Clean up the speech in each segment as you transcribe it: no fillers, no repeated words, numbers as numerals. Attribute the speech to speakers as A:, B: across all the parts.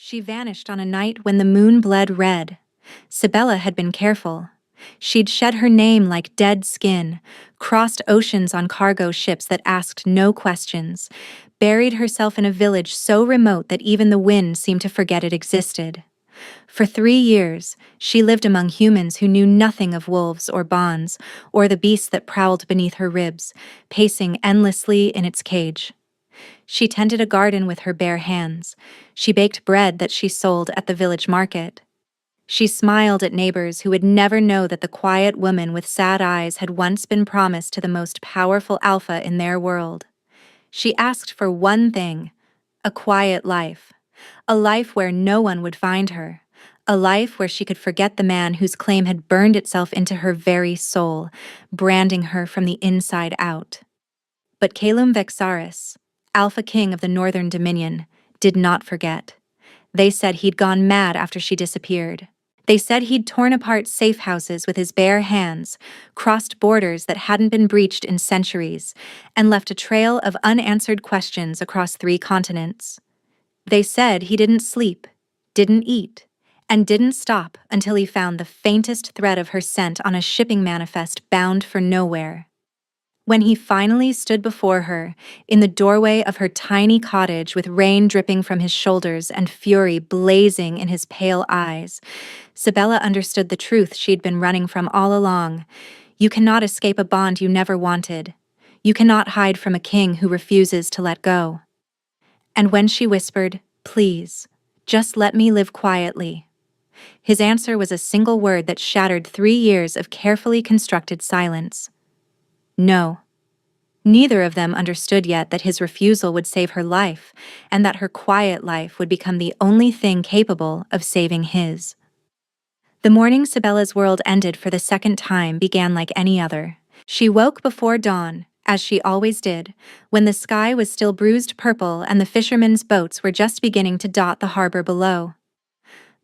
A: She vanished on a night when the moon bled red. Sibella had been careful. She'd shed her name like dead skin, crossed oceans on cargo ships that asked no questions, buried herself in a village so remote that even the wind seemed to forget it existed. For 3 years, she lived among humans who knew nothing of wolves or bonds, or the beast that prowled beneath her ribs, pacing endlessly in its cage. She tended a garden with her bare hands. She baked bread that she sold at the village market. She smiled at neighbors who would never know that the quiet woman with sad eyes had once been promised to the most powerful alpha in their world. She asked for one thing: a quiet life. A life where no one would find her. A life where she could forget the man whose claim had burned itself into her very soul, branding her from the inside out. But Kalum Vexaris, Alpha King of the Northern Dominion, did not forget. They said he'd gone mad after she disappeared. They said he'd torn apart safe houses with his bare hands, crossed borders that hadn't been breached in centuries, and left a trail of unanswered questions across 3 continents. They said he didn't sleep, didn't eat, and didn't stop until he found the faintest thread of her scent on a shipping manifest bound for nowhere. When he finally stood before her, in the doorway of her tiny cottage with rain dripping from his shoulders and fury blazing in his pale eyes, Sibella understood the truth she'd been running from all along. You cannot escape a bond you never wanted. You cannot hide from a king who refuses to let go. And when she whispered, "Please, just let me live quietly," his answer was a single word that shattered 3 years of carefully constructed silence. No. Neither of them understood yet that his refusal would save her life, and that her quiet life would become the only thing capable of saving his. The morning Sibella's world ended for the second time began like any other. She woke before dawn, as she always did, when the sky was still bruised purple and the fishermen's boats were just beginning to dot the harbor below.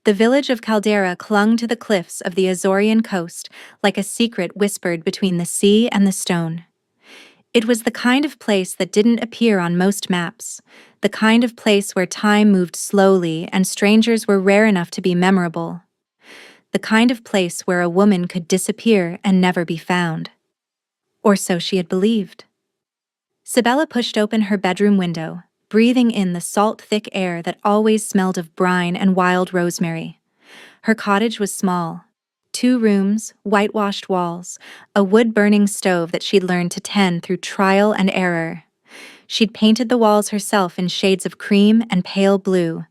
A: The village of Caldera clung to the cliffs of the Azorian coast like a secret whispered between the sea and the stone. It was the kind of place that didn't appear on most maps, the kind of place where time moved slowly and strangers were rare enough to be memorable, the kind of place where a woman could disappear and never be found. Or so she had believed. Sibella pushed open her bedroom window, breathing in the salt, thick air that always smelled of brine and wild rosemary. Her cottage was small. 2 rooms, whitewashed walls, a wood-burning stove that she'd learned to tend through trial and error. She'd painted the walls herself in shades of cream and pale blue,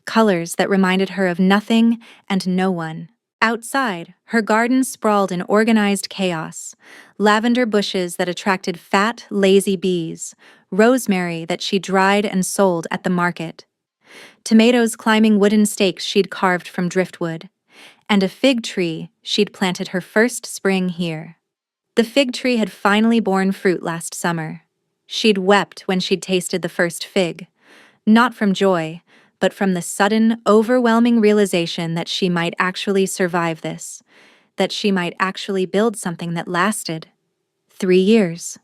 A: colors that reminded her of nothing and no one. Outside, her garden sprawled in organized chaos: lavender bushes that attracted fat, lazy bees, rosemary that she dried and sold at the market, tomatoes climbing wooden stakes she'd carved from driftwood, and a fig tree she'd planted her first spring here. The fig tree had finally borne fruit last summer. She'd wept when she'd tasted the first fig, not from joy, but from the sudden, overwhelming realization that she might actually survive this, that she might actually build something that lasted. 3 years.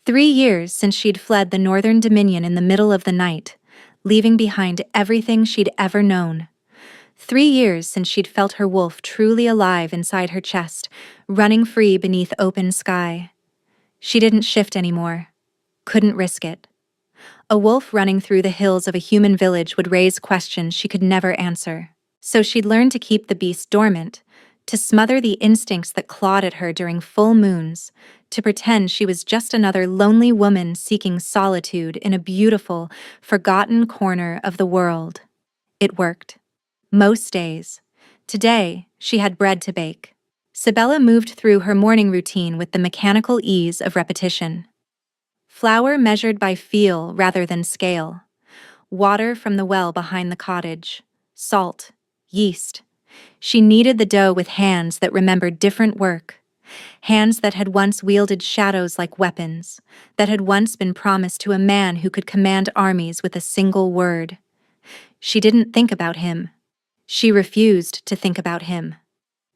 A: 3 years since she'd fled the Northern Dominion in the middle of the night, leaving behind everything she'd ever known. 3 years since she'd felt her wolf truly alive inside her chest, running free beneath open sky. She didn't shift anymore. Couldn't risk it. A wolf running through the hills of a human village would raise questions she could never answer. So she'd learned to keep the beast dormant, to smother the instincts that clawed at her during full moons, to pretend she was just another lonely woman seeking solitude in a beautiful, forgotten corner of the world. It worked. Most days. Today, she had bread to bake. Sibella moved through her morning routine with the mechanical ease of repetition. Flour measured by feel rather than scale. Water from the well behind the cottage. Salt. Yeast. She kneaded the dough with hands that remembered different work. Hands that had once wielded shadows like weapons, that had once been promised to a man who could command armies with a single word. She didn't think about him. She refused to think about him.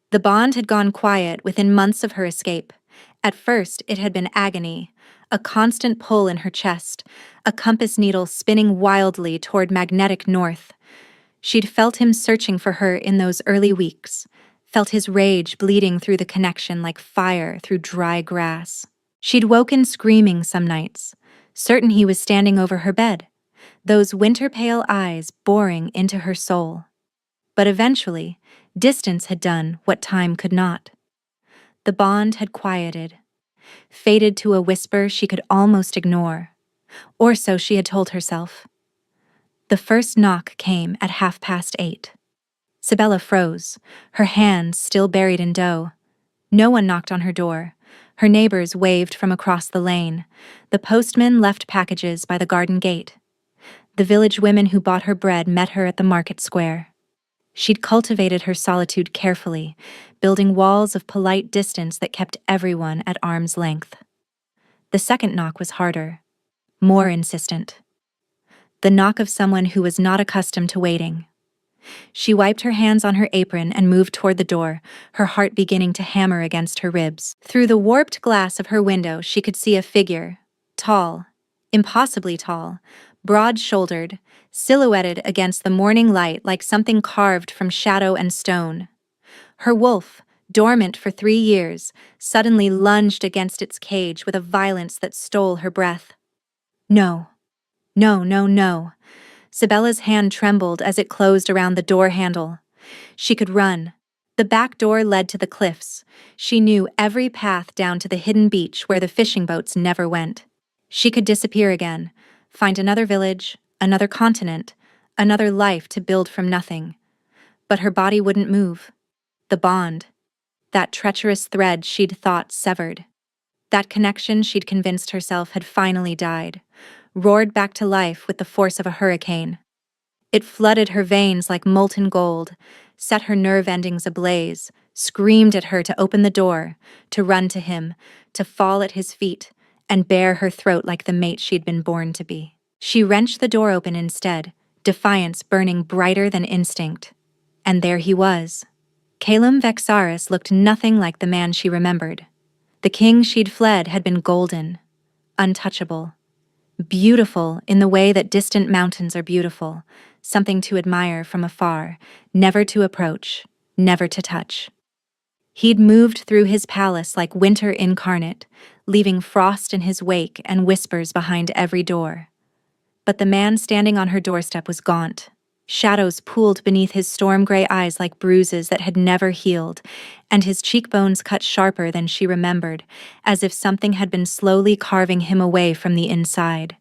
A: The bond had gone quiet within months of her escape. At first, it had been agony, a constant pull in her chest, a compass needle spinning wildly toward magnetic north. She'd felt him searching for her in those early weeks, felt his rage bleeding through the connection like fire through dry grass. She'd woken screaming some nights, certain he was standing over her bed, those winter-pale eyes boring into her soul. But eventually, distance had done what time could not. The bond had quieted, faded to a whisper she could almost ignore, or so she had told herself. The first knock came at 8:30. Sibella froze, her hands still buried in dough. No one knocked on her door. Her neighbors waved from across the lane. The postman left packages by the garden gate. The village women who bought her bread met her at the market square. She'd cultivated her solitude carefully, building walls of polite distance that kept everyone at arm's length. The second knock was harder, more insistent. The knock of someone who was not accustomed to waiting. She wiped her hands on her apron and moved toward the door, her heart beginning to hammer against her ribs. Through the warped glass of her window, she could see a figure, tall, impossibly tall, broad-shouldered, silhouetted against the morning light like something carved from shadow and stone. Her wolf, dormant for 3 years, suddenly lunged against its cage with a violence that stole her breath. No. No, no, no. Sibella's hand trembled as it closed around the door handle. She could run. The back door led to the cliffs. She knew every path down to the hidden beach where the fishing boats never went. She could disappear again, find another village, another continent, another life to build from nothing. But her body wouldn't move. The bond, that treacherous thread she'd thought severed, that connection she'd convinced herself had finally died, roared back to life with the force of a hurricane. It flooded her veins like molten gold, set her nerve endings ablaze, screamed at her to open the door, to run to him, to fall at his feet, and bare her throat like the mate she'd been born to be. She wrenched the door open instead, defiance burning brighter than instinct. And there he was. Calum Vexaris looked nothing like the man she remembered. The king she'd fled had been golden, untouchable, beautiful in the way that distant mountains are beautiful, something to admire from afar, never to approach, never to touch. He'd moved through his palace like winter incarnate, leaving frost in his wake and whispers behind every door. But the man standing on her doorstep was gaunt. Shadows pooled beneath his storm-gray eyes like bruises that had never healed, and his cheekbones cut sharper than she remembered, as if something had been slowly carving him away from the inside.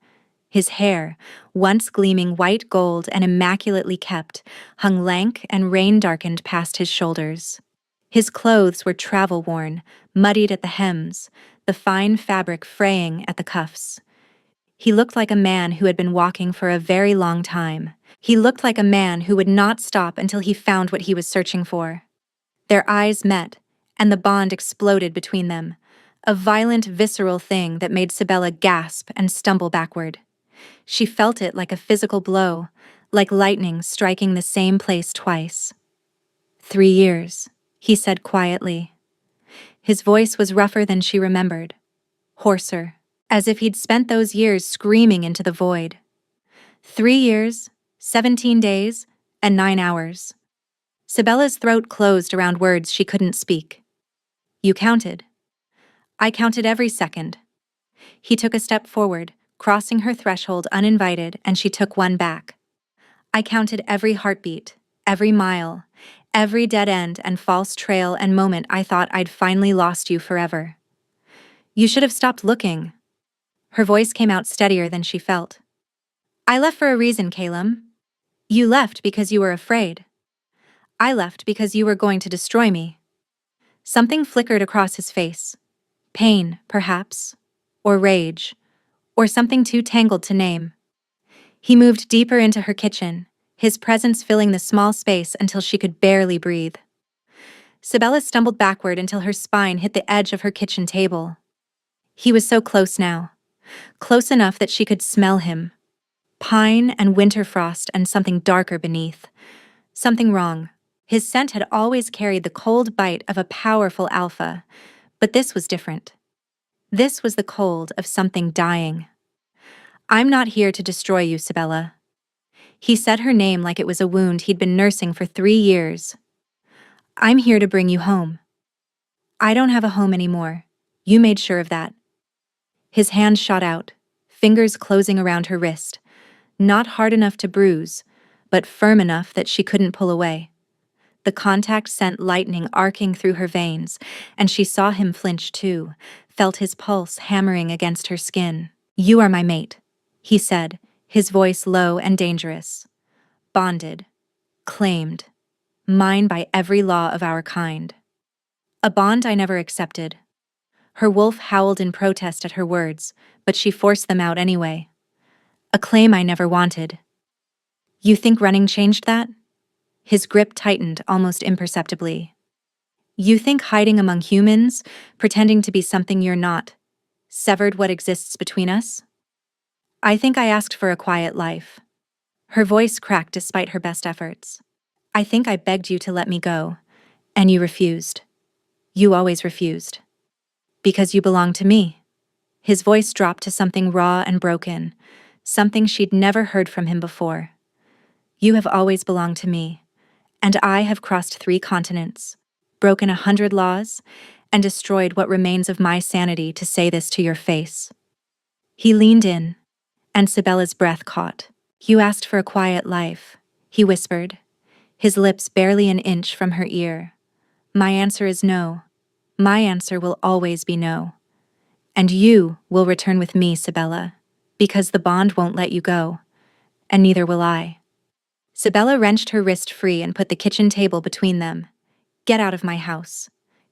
A: His hair, once gleaming white gold and immaculately kept, hung lank and rain-darkened past his shoulders. His clothes were travel-worn, muddied at the hems, the fine fabric fraying at the cuffs. He looked like a man who had been walking for a very long time. He looked like a man who would not stop until he found what he was searching for. Their eyes met, and the bond exploded between them, a violent, visceral thing that made Sibella gasp and stumble backward. She felt it like a physical blow, like lightning striking the same place twice. 3 years, he said quietly. His voice was rougher than she remembered, hoarser, as if he'd spent those years screaming into the void. 3 years, 17 days, and 9 hours. Sibella's throat closed around words she couldn't speak. You counted. I counted every second. He took a step forward, crossing her threshold uninvited, and she took one back. I counted every heartbeat, every mile, every dead end and false trail and moment I thought I'd finally lost you forever. You should have stopped looking. Her voice came out steadier than she felt. I left for a reason, Calum. You left because you were afraid. I left because you were going to destroy me. Something flickered across his face. Pain, perhaps, or rage, or something too tangled to name. He moved deeper into her kitchen, his presence filling the small space until she could barely breathe. Sibella stumbled backward until her spine hit the edge of her kitchen table. He was so close now, close enough that she could smell him. Pine and winter frost and something darker beneath. Something wrong. His scent had always carried the cold bite of a powerful alpha, but this was different. This was the cold of something dying. I'm not here to destroy you, Sibella. He said her name like it was a wound he'd been nursing for 3 years. I'm here to bring you home. I don't have a home anymore. You made sure of that. His hand shot out, fingers closing around her wrist, not hard enough to bruise, but firm enough that she couldn't pull away. The contact sent lightning arcing through her veins, and she saw him flinch too, felt his pulse hammering against her skin. You are my mate, he said, his voice low and dangerous. Bonded. Claimed. Mine by every law of our kind. A bond I never accepted. Her wolf howled in protest at her words, but she forced them out anyway. A claim I never wanted. You think running changed that? His grip tightened almost imperceptibly. You think hiding among humans, pretending to be something you're not, severed what exists between us? I think I asked for a quiet life. Her voice cracked despite her best efforts. I think I begged you to let me go, and you refused. You always refused. Because you belong to me. His voice dropped to something raw and broken, something she'd never heard from him before. You have always belonged to me, and I have crossed 3 continents, broken 100 laws, and destroyed what remains of my sanity to say this to your face. He leaned in, and Sibella's breath caught. You asked for a quiet life, he whispered, his lips barely an inch from her ear. My answer is no. My answer will always be no. And you will return with me, Sibella, because the bond won't let you go, and neither will I. Sibella wrenched her wrist free and put the kitchen table between them. Get out of my house.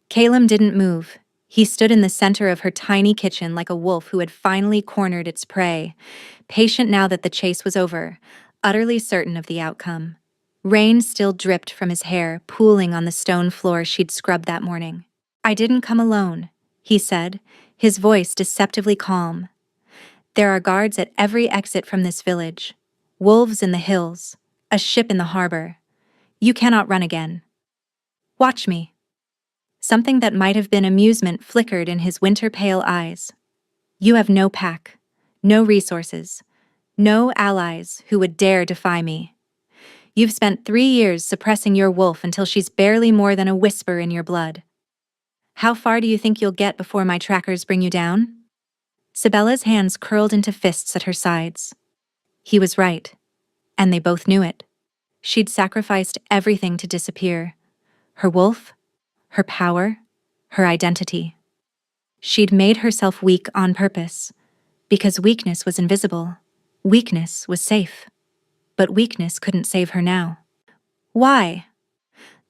A: Calum didn't move. He stood in the center of her tiny kitchen like a wolf who had finally cornered its prey, patient now that the chase was over, utterly certain of the outcome. Rain still dripped from his hair, pooling on the stone floor she'd scrubbed that morning. I didn't come alone, he said, his voice deceptively calm. There are guards at every exit from this village. Wolves in the hills. A ship in the harbor. You cannot run again. Watch me. Something that might have been amusement flickered in his winter-pale eyes. You have no pack, no resources, no allies who would dare defy me. You've spent 3 years suppressing your wolf until she's barely more than a whisper in your blood. How far do you think you'll get before my trackers bring you down? Sibella's hands curled into fists at her sides. He was right, and they both knew it. She'd sacrificed everything to disappear. Her wolf, her power, her identity. She'd made herself weak on purpose, because weakness was invisible. Weakness was safe. But weakness couldn't save her now. Why?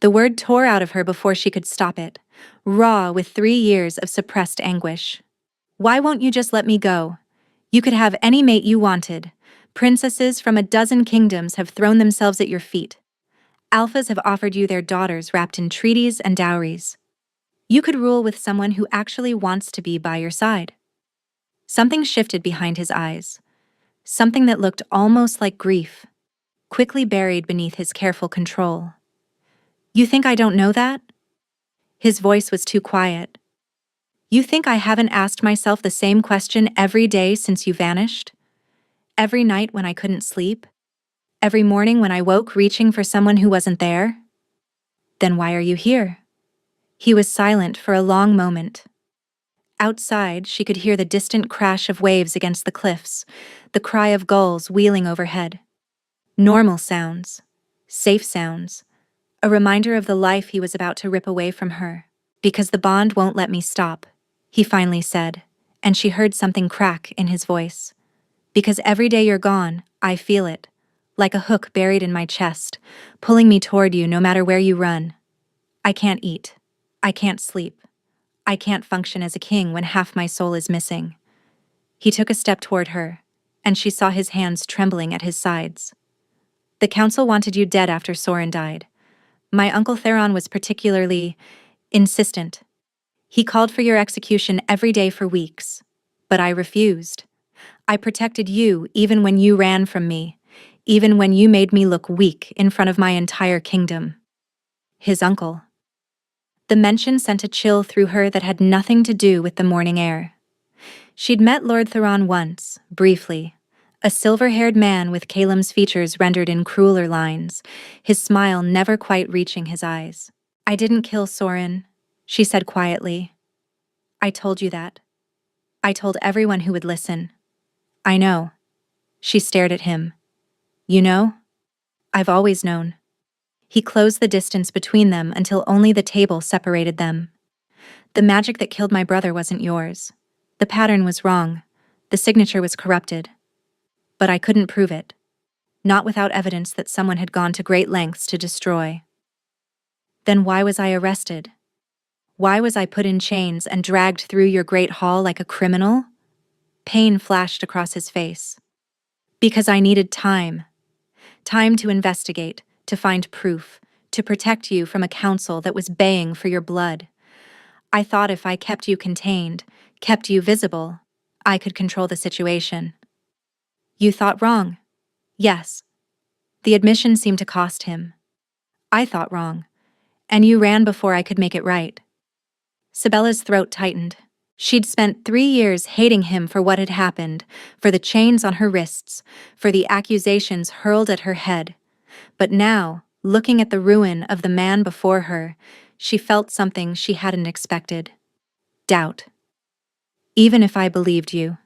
A: The word tore out of her before she could stop it, raw with 3 years of suppressed anguish. Why won't you just let me go? You could have any mate you wanted. Princesses from a dozen kingdoms have thrown themselves at your feet. Alphas have offered you their daughters wrapped in treaties and dowries. You could rule with someone who actually wants to be by your side. Something shifted behind his eyes. Something that looked almost like grief, quickly buried beneath his careful control. You think I don't know that? His voice was too quiet. You think I haven't asked myself the same question every day since you vanished? Every night when I couldn't sleep? Every morning when I woke reaching for someone who wasn't there? Then why are you here? He was silent for a long moment. Outside, she could hear the distant crash of waves against the cliffs, the cry of gulls wheeling overhead. Normal sounds, safe sounds, a reminder of the life he was about to rip away from her. Because the bond won't let me stop, he finally said, and she heard something crack in his voice. Because every day you're gone, I feel it, like a hook buried in my chest, pulling me toward you no matter where you run. I can't eat. I can't sleep. I can't function as a king when half my soul is missing. He took a step toward her, and she saw his hands trembling at his sides. The council wanted you dead after Soren died. My uncle Theron was particularly insistent. He called for your execution every day for weeks, but I refused. I protected you even when you ran from me, even when you made me look weak in front of my entire kingdom. His uncle. The mention sent a chill through her that had nothing to do with the morning air. She'd met Lord Theron once, briefly, A silver-haired man with Caleb's features rendered in crueler lines, his smile never quite reaching his eyes. "I didn't kill Soren," she said quietly. "I told you that. I told everyone who would listen." "I know." She stared at him. "You know?" "I've always known." He closed the distance between them until only the table separated them. "The magic that killed my brother wasn't yours. The pattern was wrong. The signature was corrupted. But I couldn't prove it. Not without evidence that someone had gone to great lengths to destroy." "Then why was I arrested? Why was I put in chains and dragged through your great hall like a criminal?" Pain flashed across his face. "Because I needed time. Time to investigate, to find proof, to protect you from a council that was baying for your blood. I thought if I kept you contained, kept you visible, I could control the situation." "You thought wrong." "Yes." The admission seemed to cost him. "I thought wrong, and you ran before I could make it right." Sibella's throat tightened. She'd spent 3 years hating him for what had happened, for the chains on her wrists, for the accusations hurled at her head. But now, looking at the ruin of the man before her, she felt something she hadn't expected. Doubt. "Even if I believed you,"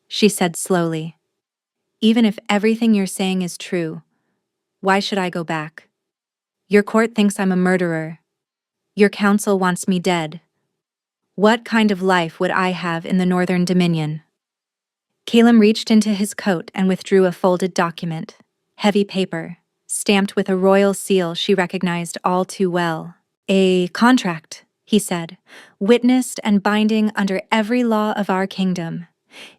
A: she said slowly, "even if everything you're saying is true, why should I go back? Your court thinks I'm a murderer. Your council wants me dead. What kind of life would I have in the Northern Dominion?" Caleb reached into his coat and withdrew a folded document. Heavy paper, stamped with a royal seal she recognized all too well. "A contract," he said, "witnessed and binding under every law of our kingdom.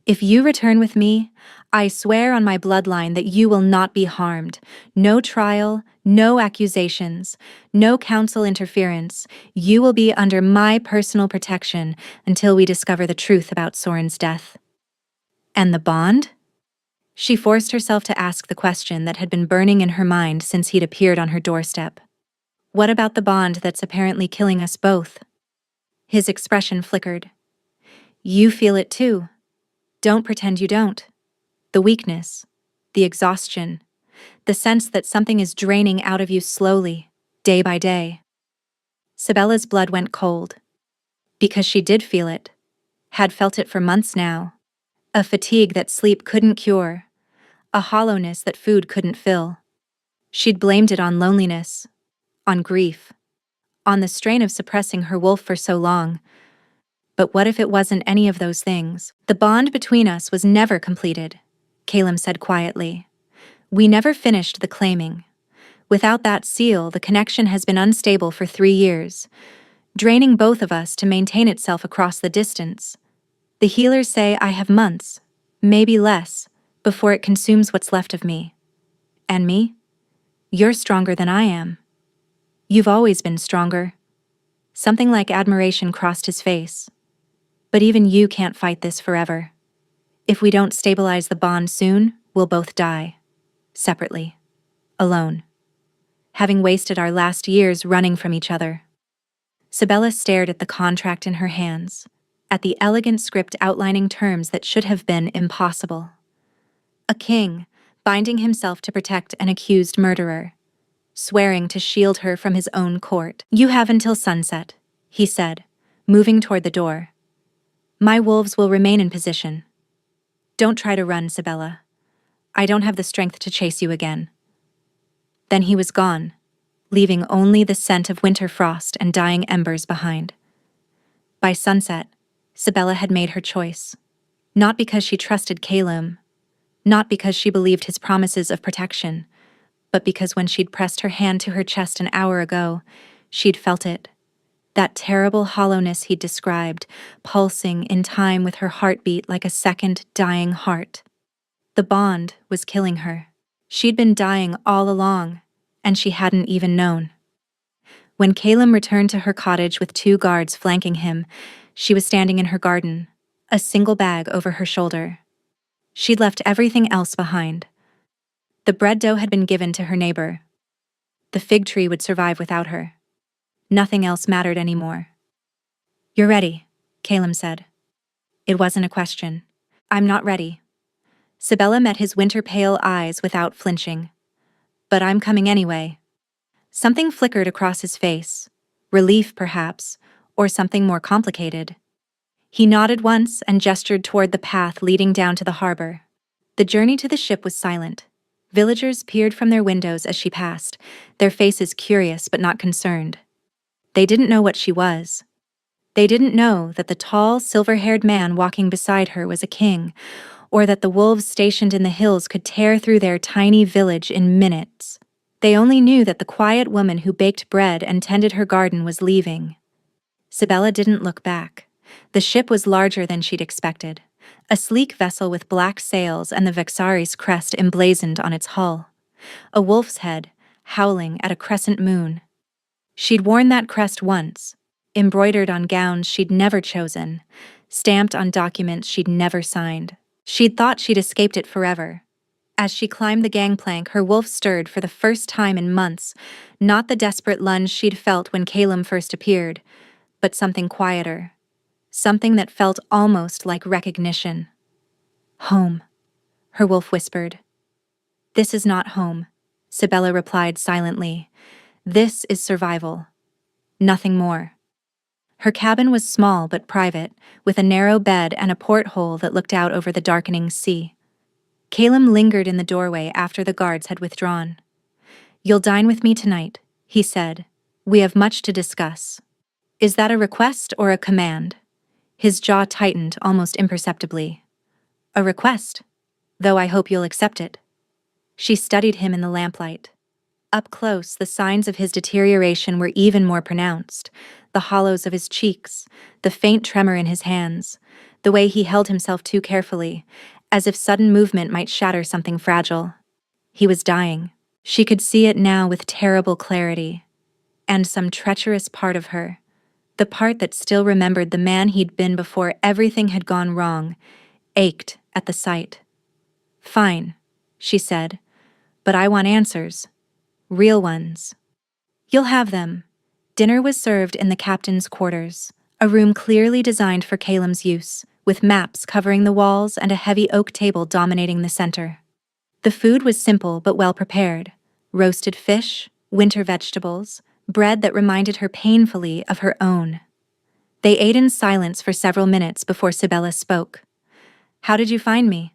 A: If you return with me, I swear on my bloodline that you will not be harmed. No trial, no accusations, no council interference. You will be under my personal protection until we discover the truth about Soren's death." "And the bond?" She forced herself to ask the question that had been burning in her mind since he'd appeared on her doorstep. "What about the bond that's apparently killing us both?" His expression flickered. "You feel it too. Don't pretend you don't. The weakness, the exhaustion, the sense that something is draining out of you slowly, day by day." Sibella's blood went cold. Because she did feel it, had felt it for months now. A fatigue that sleep couldn't cure, a hollowness that food couldn't fill. She'd blamed it on loneliness, on grief, on the strain of suppressing her wolf for so long. But what if it wasn't any of those things? "The bond between us was never completed," Caleb said quietly. "We never finished the claiming. Without that seal, the connection has been unstable for 3 years, draining both of us to maintain itself across the distance. The healers say I have months, maybe less, before it consumes what's left of me. And me? You're stronger than I am. You've always been stronger." Something like admiration crossed his face. "But even you can't fight this forever. If we don't stabilize the bond soon, we'll both die. Separately. Alone. Having wasted our last years running from each other." Sibella stared at the contract in her hands, at the elegant script outlining terms that should have been impossible. A king, binding himself to protect an accused murderer, swearing to shield her from his own court. "You have until sunset," he said, moving toward the door. "My wolves will remain in position. Don't try to run, Sibella. I don't have the strength to chase you again." Then he was gone, leaving only the scent of winter frost and dying embers behind. By sunset, Sibella had made her choice. Not because she trusted Caleb, not because she believed his promises of protection, but because when she'd pressed her hand to her chest an hour ago, she'd felt it. That terrible hollowness he'd described, pulsing in time with her heartbeat like a second dying heart. The bond was killing her. She'd been dying all along, and she hadn't even known. When Caleb returned to her cottage with 2 guards flanking him, she was standing in her garden, a single bag over her shoulder. She'd left everything else behind. The bread dough had been given to her neighbor. The fig tree would survive without her. Nothing else mattered anymore. "You're ready," Caleb said. It wasn't a question. "I'm not ready." Sibella met his winter-pale eyes without flinching. But I'm coming anyway. Something flickered across his face. Relief, perhaps, or something more complicated. He nodded once and gestured toward the path leading down to the harbor. The journey to the ship was silent. Villagers peered from their windows as she passed, their faces curious but not concerned. They didn't know what she was. They didn't know that the tall, silver-haired man walking beside her was a king, or that the wolves stationed in the hills could tear through their tiny village in minutes. They only knew that the quiet woman who baked bread and tended her garden was leaving. Sibella didn't look back. The ship was larger than she'd expected, a sleek vessel with black sails and the Vexaris crest emblazoned on its hull. A wolf's head, howling at a crescent moon. She'd worn that crest once, embroidered on gowns she'd never chosen, stamped on documents she'd never signed. She'd thought she'd escaped it forever. As she climbed the gangplank, her wolf stirred for the first time in months, not the desperate lunge she'd felt when Calum first appeared, but something quieter. Something that felt almost like recognition. Home, her wolf whispered. This is not home, Sibella replied silently. This is survival. Nothing more. Her cabin was small but private, with a narrow bed and a porthole that looked out over the darkening sea. Calum lingered in the doorway after the guards had withdrawn. You'll dine with me tonight, he said. We have much to discuss. Is that a request or a command? His jaw tightened almost imperceptibly. A request, though I hope you'll accept it. She studied him in the lamplight. Up close, the signs of his deterioration were even more pronounced. The hollows of his cheeks, the faint tremor in his hands, the way he held himself too carefully, as if sudden movement might shatter something fragile. He was dying. She could see it now with terrible clarity. And some treacherous part of her, the part that still remembered the man he'd been before everything had gone wrong, ached at the sight. Fine, she said, but I want answers. Real ones. You'll have them. Dinner was served in the captain's quarters, a room clearly designed for Calum's use, with maps covering the walls and a heavy oak table dominating the center. The food was simple but well prepared. Roasted fish, winter vegetables, bread that reminded her painfully of her own. They ate in silence for several minutes before Sibella spoke. How did you find me?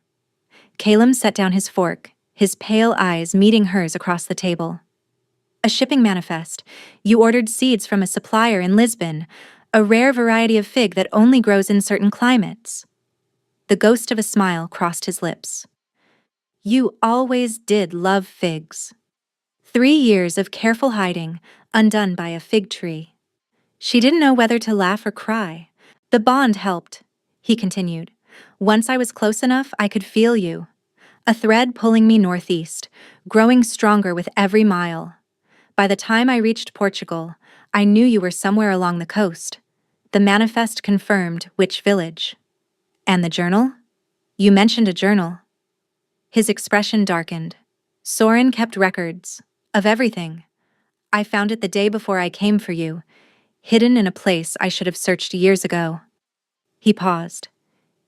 A: Calum set down his fork, his pale eyes meeting hers across the table. A shipping manifest. You ordered seeds from a supplier in Lisbon, a rare variety of fig that only grows in certain climates. The ghost of a smile crossed his lips. You always did love figs. 3 years of careful hiding, undone by a fig tree. She didn't know whether to laugh or cry. The bond helped, he continued. Once I was close enough, I could feel you. A thread pulling me northeast, growing stronger with every mile. By the time I reached Portugal, I knew you were somewhere along the coast. The manifest confirmed which village. And the journal? You mentioned a journal. His expression darkened. Soren kept records. Of everything. I found it the day before I came for you, hidden in a place I should have searched years ago. He paused.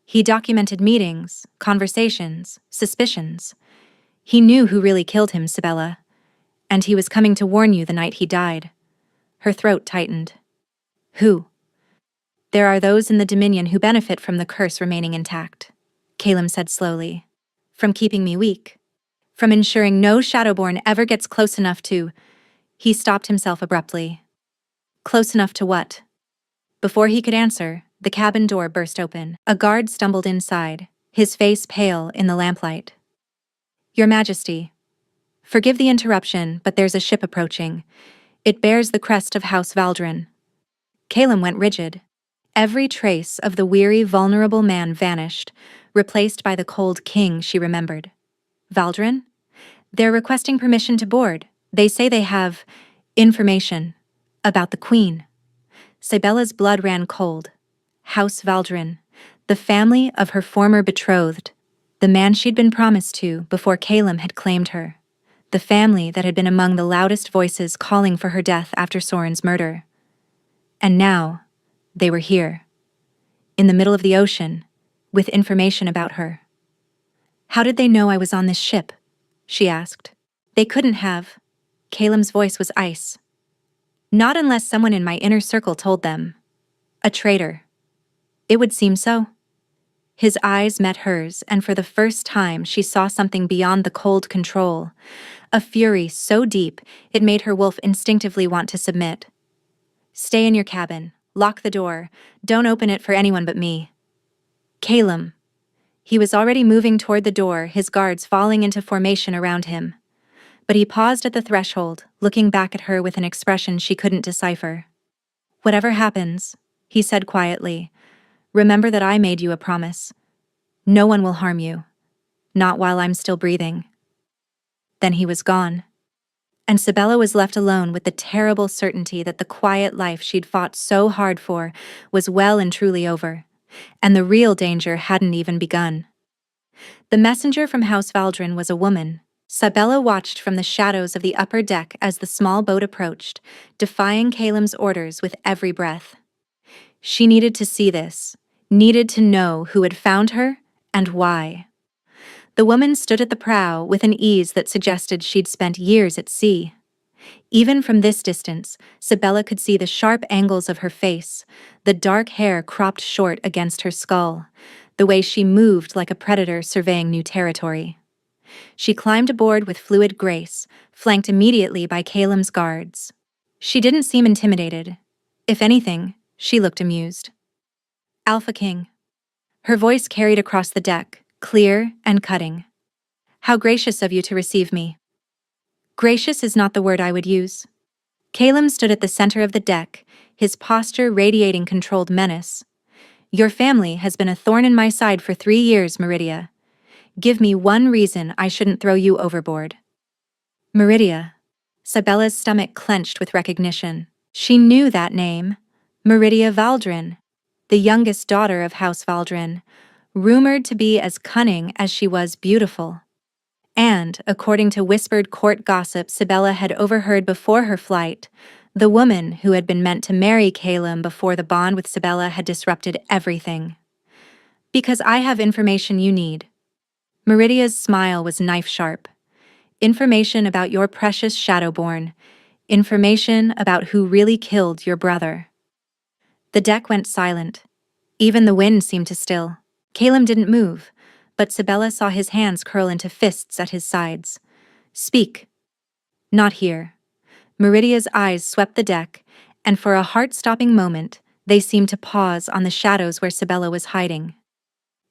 A: He documented meetings, conversations, suspicions. He knew who really killed him, Sibella. And he was coming to warn you the night he died. Her throat tightened. Who? There are those in the Dominion who benefit from the curse remaining intact, Calum said slowly. From keeping me weak. From ensuring no Shadowborn ever gets close enough to... He stopped himself abruptly. Close enough to what? Before he could answer, the cabin door burst open. A guard stumbled inside, his face pale in the lamplight. Your Majesty. Forgive the interruption, but there's a ship approaching. It bears the crest of House Valdrin. Calum went rigid. Every trace of the weary, vulnerable man vanished, replaced by the cold king she remembered. Valdrin? They're requesting permission to board. They say they have information about the Queen. Sibella's blood ran cold. House Valdrin, the family of her former betrothed, the man she'd been promised to before Calum had claimed her, the family that had been among the loudest voices calling for her death after Soren's murder. And now, they were here, in the middle of the ocean, with information about her. How did they know I was on this ship? She asked. They couldn't have. Calem's voice was ice. Not unless someone in my inner circle told them. A traitor. It would seem so. His eyes met hers, and for the first time she saw something beyond the cold control. A fury so deep it made her wolf instinctively want to submit. Stay in your cabin. Lock the door. Don't open it for anyone but me. Calem. He was already moving toward the door, his guards falling into formation around him. But he paused at the threshold, looking back at her with an expression she couldn't decipher. Whatever happens, he said quietly, remember that I made you a promise. No one will harm you. Not while I'm still breathing. Then he was gone. And Sibella was left alone with the terrible certainty that the quiet life she'd fought so hard for was well and truly over, and the real danger hadn't even begun. The messenger from House Valdrin was a woman. Sibella watched from the shadows of the upper deck as the small boat approached, defying Calem's orders with every breath. She needed to see this, needed to know who had found her and why. The woman stood at the prow with an ease that suggested she'd spent years at sea. Even from this distance, Sibella could see the sharp angles of her face, the dark hair cropped short against her skull, the way she moved like a predator surveying new territory. She climbed aboard with fluid grace, flanked immediately by Calem's guards. She didn't seem intimidated. If anything, she looked amused. Alpha King. Her voice carried across the deck, clear and cutting. How gracious of you to receive me. Gracious is not the word I would use. Calem stood at the center of the deck, his posture radiating controlled menace. Your family has been a thorn in my side for 3 years, Meridia. Give me one reason I shouldn't throw you overboard. Meridia. Sibella's stomach clenched with recognition. She knew that name. Meridia Valdrin, the youngest daughter of House Valdrin, rumored to be as cunning as she was beautiful. And, according to whispered court gossip Sibella had overheard before her flight, the woman who had been meant to marry Calem before the bond with Sibella had disrupted everything. Because I have information you need. Meridia's smile was knife-sharp. Information about your precious Shadowborn. Information about who really killed your brother. The deck went silent. Even the wind seemed to still. Calem didn't move, but Sibella saw his hands curl into fists at his sides. Speak. Not here. Meridia's eyes swept the deck, and for a heart-stopping moment, they seemed to pause on the shadows where Sibella was hiding.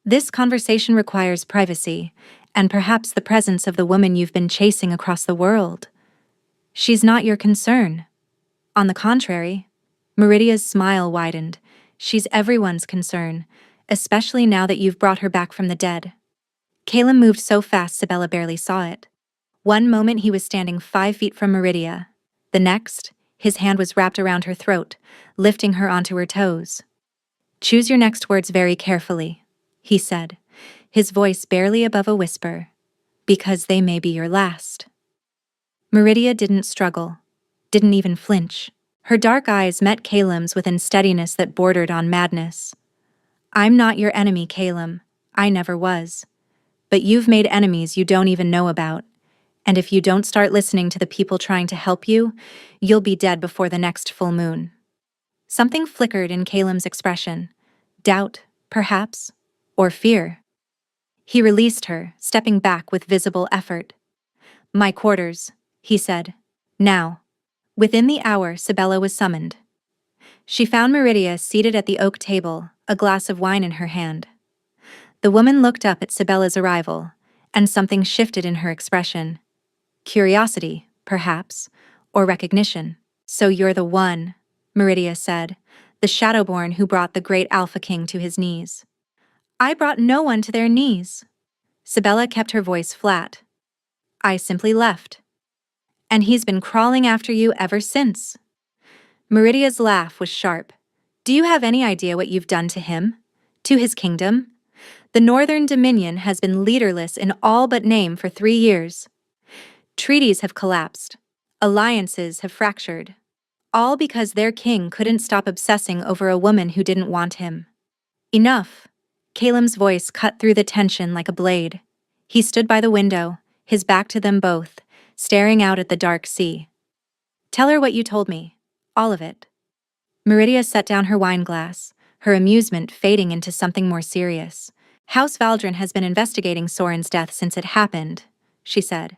A: This conversation requires privacy, and perhaps the presence of the woman you've been chasing across the world. She's not your concern. On the contrary, Meridia's smile widened. She's everyone's concern, especially now that you've brought her back from the dead. Calem moved so fast Sibella barely saw it. One moment he was standing 5 feet from Meridia. The next, his hand was wrapped around her throat, lifting her onto her toes. Choose your next words very carefully, he said, his voice barely above a whisper, because they may be your last. Meridia didn't struggle, didn't even flinch. Her dark eyes met Calem's with unsteadiness that bordered on madness. I'm not your enemy, Calem. I never was. But you've made enemies you don't even know about. And if you don't start listening to the people trying to help you, you'll be dead before the next full moon. Something flickered in Calem's expression. Doubt, perhaps, or fear. He released her, stepping back with visible effort. My quarters, he said. Now. Within the hour, Sibella was summoned. She found Meridia seated at the oak table, a glass of wine in her hand. The woman looked up at Sibella's arrival, and something shifted in her expression. Curiosity, perhaps, or recognition. So you're the one, Meridia said, the Shadowborn who brought the great Alpha King to his knees. I brought no one to their knees. Sibella kept her voice flat. I simply left. And he's been crawling after you ever since. Meridia's laugh was sharp. Do you have any idea what you've done to him? To his kingdom? The Northern Dominion has been leaderless in all but name for 3 years. Treaties have collapsed. Alliances have fractured. All because their king couldn't stop obsessing over a woman who didn't want him. Enough. Calem's voice cut through the tension like a blade. He stood by the window, his back to them both, staring out at the dark sea. Tell her what you told me. All of it. Meridia set down her wine glass, her amusement fading into something more serious. House Valdrin has been investigating Soren's death since it happened, she said.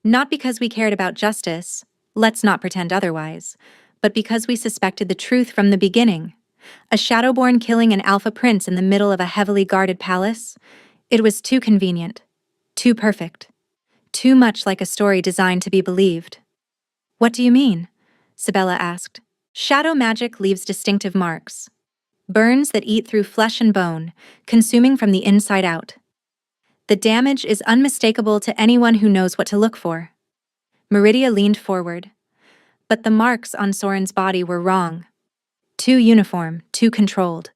A: Not because we cared about justice, let's not pretend otherwise, but because we suspected the truth from the beginning. A Shadowborn killing an Alpha Prince in the middle of a heavily guarded palace? It was too convenient. Too perfect. Too much like a story designed to be believed. What do you mean? Sibella asked. Shadow magic leaves distinctive marks. Burns that eat through flesh and bone, consuming from the inside out. The damage is unmistakable to anyone who knows what to look for. Meridia leaned forward. But the marks on Soren's body were wrong. Too uniform, too controlled.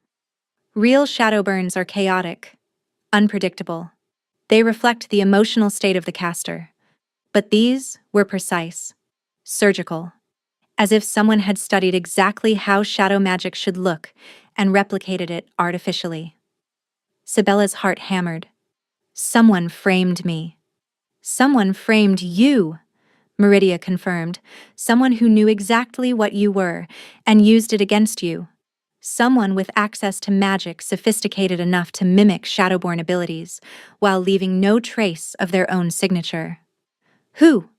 A: Real shadow burns are chaotic, unpredictable. They reflect the emotional state of the caster. But these were precise, surgical, as if someone had studied exactly how shadow magic should look and replicated it artificially. Sibella's heart hammered. Someone framed me. Someone framed you, Meridia confirmed. Someone who knew exactly what you were and used it against you. Someone with access to magic sophisticated enough to mimic Shadowborn abilities, while leaving no trace of their own signature. Who?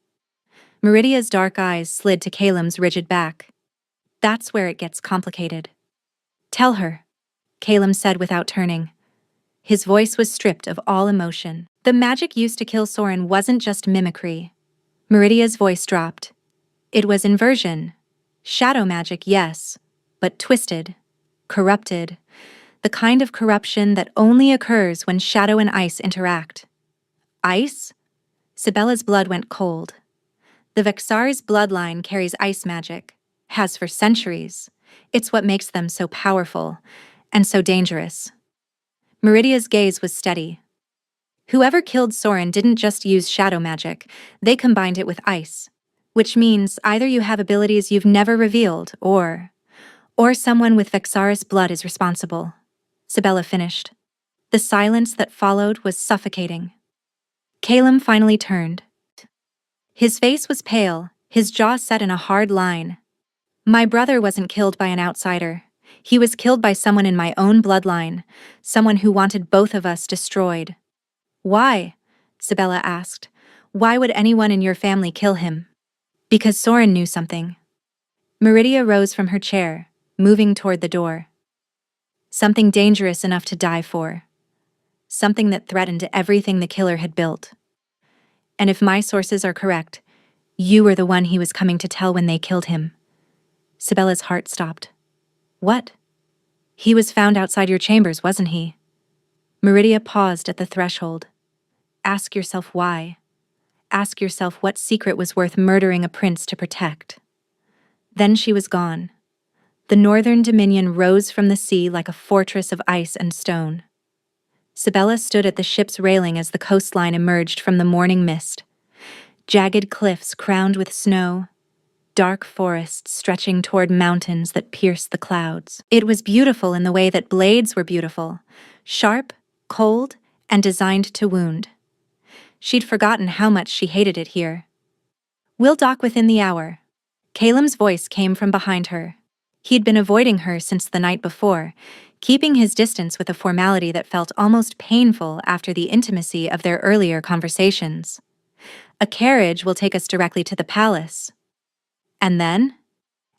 A: Meridia's dark eyes slid to Caelim's rigid back. That's where it gets complicated. Tell her, Caelim said without turning. His voice was stripped of all emotion. The magic used to kill Soren wasn't just mimicry. Meridia's voice dropped. It was inversion. Shadow magic, yes, but twisted, corrupted. The kind of corruption that only occurs when shadow and ice interact. Ice? Sibella's blood went cold. The Vexar's bloodline carries ice magic, has for centuries. It's what makes them so powerful, and so dangerous. Meridia's gaze was steady. Whoever killed Soren didn't just use shadow magic, they combined it with ice. Which means either you have abilities you've never revealed, or someone with Vexaris blood is responsible. Sibella finished. The silence that followed was suffocating. Caelim finally turned. His face was pale, his jaw set in a hard line. My brother wasn't killed by an outsider. He was killed by someone in my own bloodline, someone who wanted both of us destroyed. Why? Sibella asked. Why would anyone in your family kill him? Because Soren knew something. Meridia rose from her chair, moving toward the door. Something dangerous enough to die for. Something that threatened everything the killer had built. And if my sources are correct, you were the one he was coming to tell when they killed him. Sibella's heart stopped. What? He was found outside your chambers, wasn't he? Meridia paused at the threshold. Ask yourself why. Ask yourself what secret was worth murdering a prince to protect. Then she was gone. The northern dominion rose from the sea like a fortress of ice and stone. Sibella stood at the ship's railing as the coastline emerged from the morning mist. Jagged cliffs crowned with snow, dark forests stretching toward mountains that pierced the clouds. It was beautiful in the way that blades were beautiful, sharp, cold, and designed to wound. She'd forgotten how much she hated it here. We'll dock within the hour. Caelim's voice came from behind her. He'd been avoiding her since the night before, keeping his distance with a formality that felt almost painful after the intimacy of their earlier conversations. A carriage will take us directly to the palace. And then?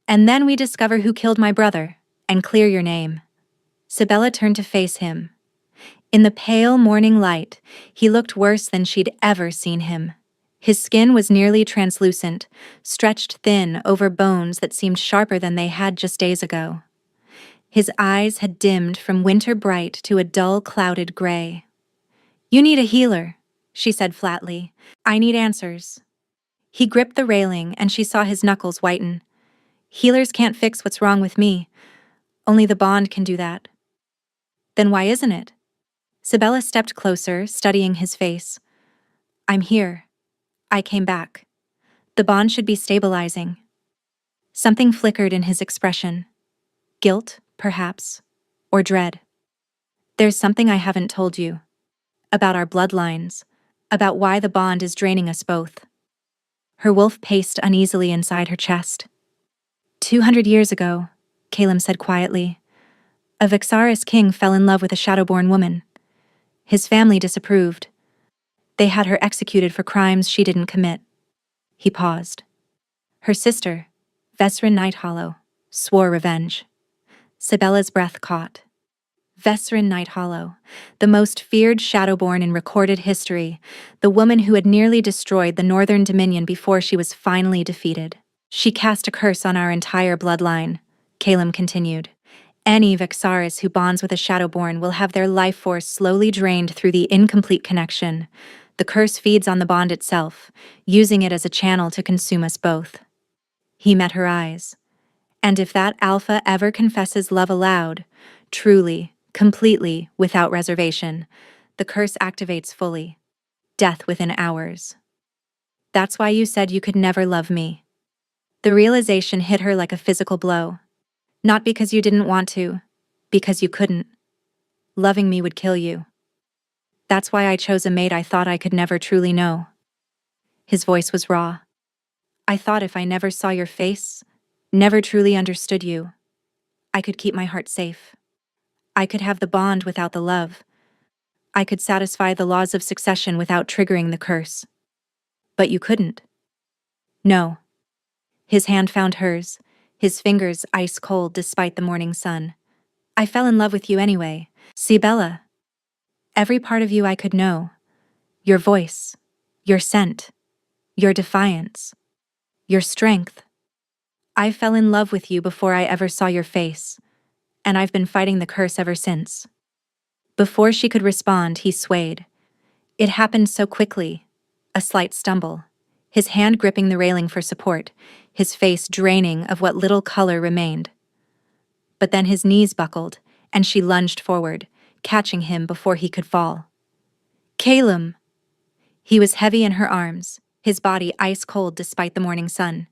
A: And then we discover who killed my brother, and clear your name. Sibella turned to face him. In the pale morning light, he looked worse than she'd ever seen him. His skin was nearly translucent, stretched thin over bones that seemed sharper than they had just days ago. His eyes had dimmed from winter bright to a dull clouded gray. You need a healer, she said flatly. I need answers. He gripped the railing and she saw his knuckles whiten. Healers can't fix what's wrong with me. Only the bond can do that. Then why isn't it? Sibella stepped closer, studying his face. I'm here. I came back. The bond should be stabilizing. Something flickered in his expression. Guilt, perhaps, or dread. There's something I haven't told you. About our bloodlines, about why the bond is draining us both. Her wolf paced uneasily inside her chest. 200 years ago, Calum said quietly, a Vexaris king fell in love with a Shadowborn woman. His family disapproved. They had her executed for crimes she didn't commit. He paused. Her sister, Vesrin Nighthollow, swore revenge. Sibella's breath caught. Vesrin Nighthollow, the most feared Shadowborn in recorded history, the woman who had nearly destroyed the Northern Dominion before she was finally defeated. She cast a curse on our entire bloodline, Calum continued. Any Vexaris who bonds with a Shadowborn will have their life force slowly drained through the incomplete connection. The curse feeds on the bond itself, using it as a channel to consume us both. He met her eyes. And if that alpha ever confesses love aloud, truly, completely, without reservation, the curse activates fully. Death within hours. That's why you said you could never love me. The realization hit her like a physical blow. Not because you didn't want to, because you couldn't. Loving me would kill you. That's why I chose a mate I thought I could never truly know. His voice was raw. I thought if I never saw your face, never truly understood you, I could keep my heart safe. I could have the bond without the love. I could satisfy the laws of succession without triggering the curse. But you couldn't. No. His hand found hers, his fingers ice cold despite the morning sun. I fell in love with you anyway, Sibella. Every part of you I could know. Your voice, your scent, your defiance, your strength. I fell in love with you before I ever saw your face, and I've been fighting the curse ever since. Before she could respond, he swayed. It happened so quickly, a slight stumble, his hand gripping the railing for support, his face draining of what little color remained. But then his knees buckled, and she lunged forward, catching him before he could fall. Calum! He was heavy in her arms, his body ice cold despite the morning sun.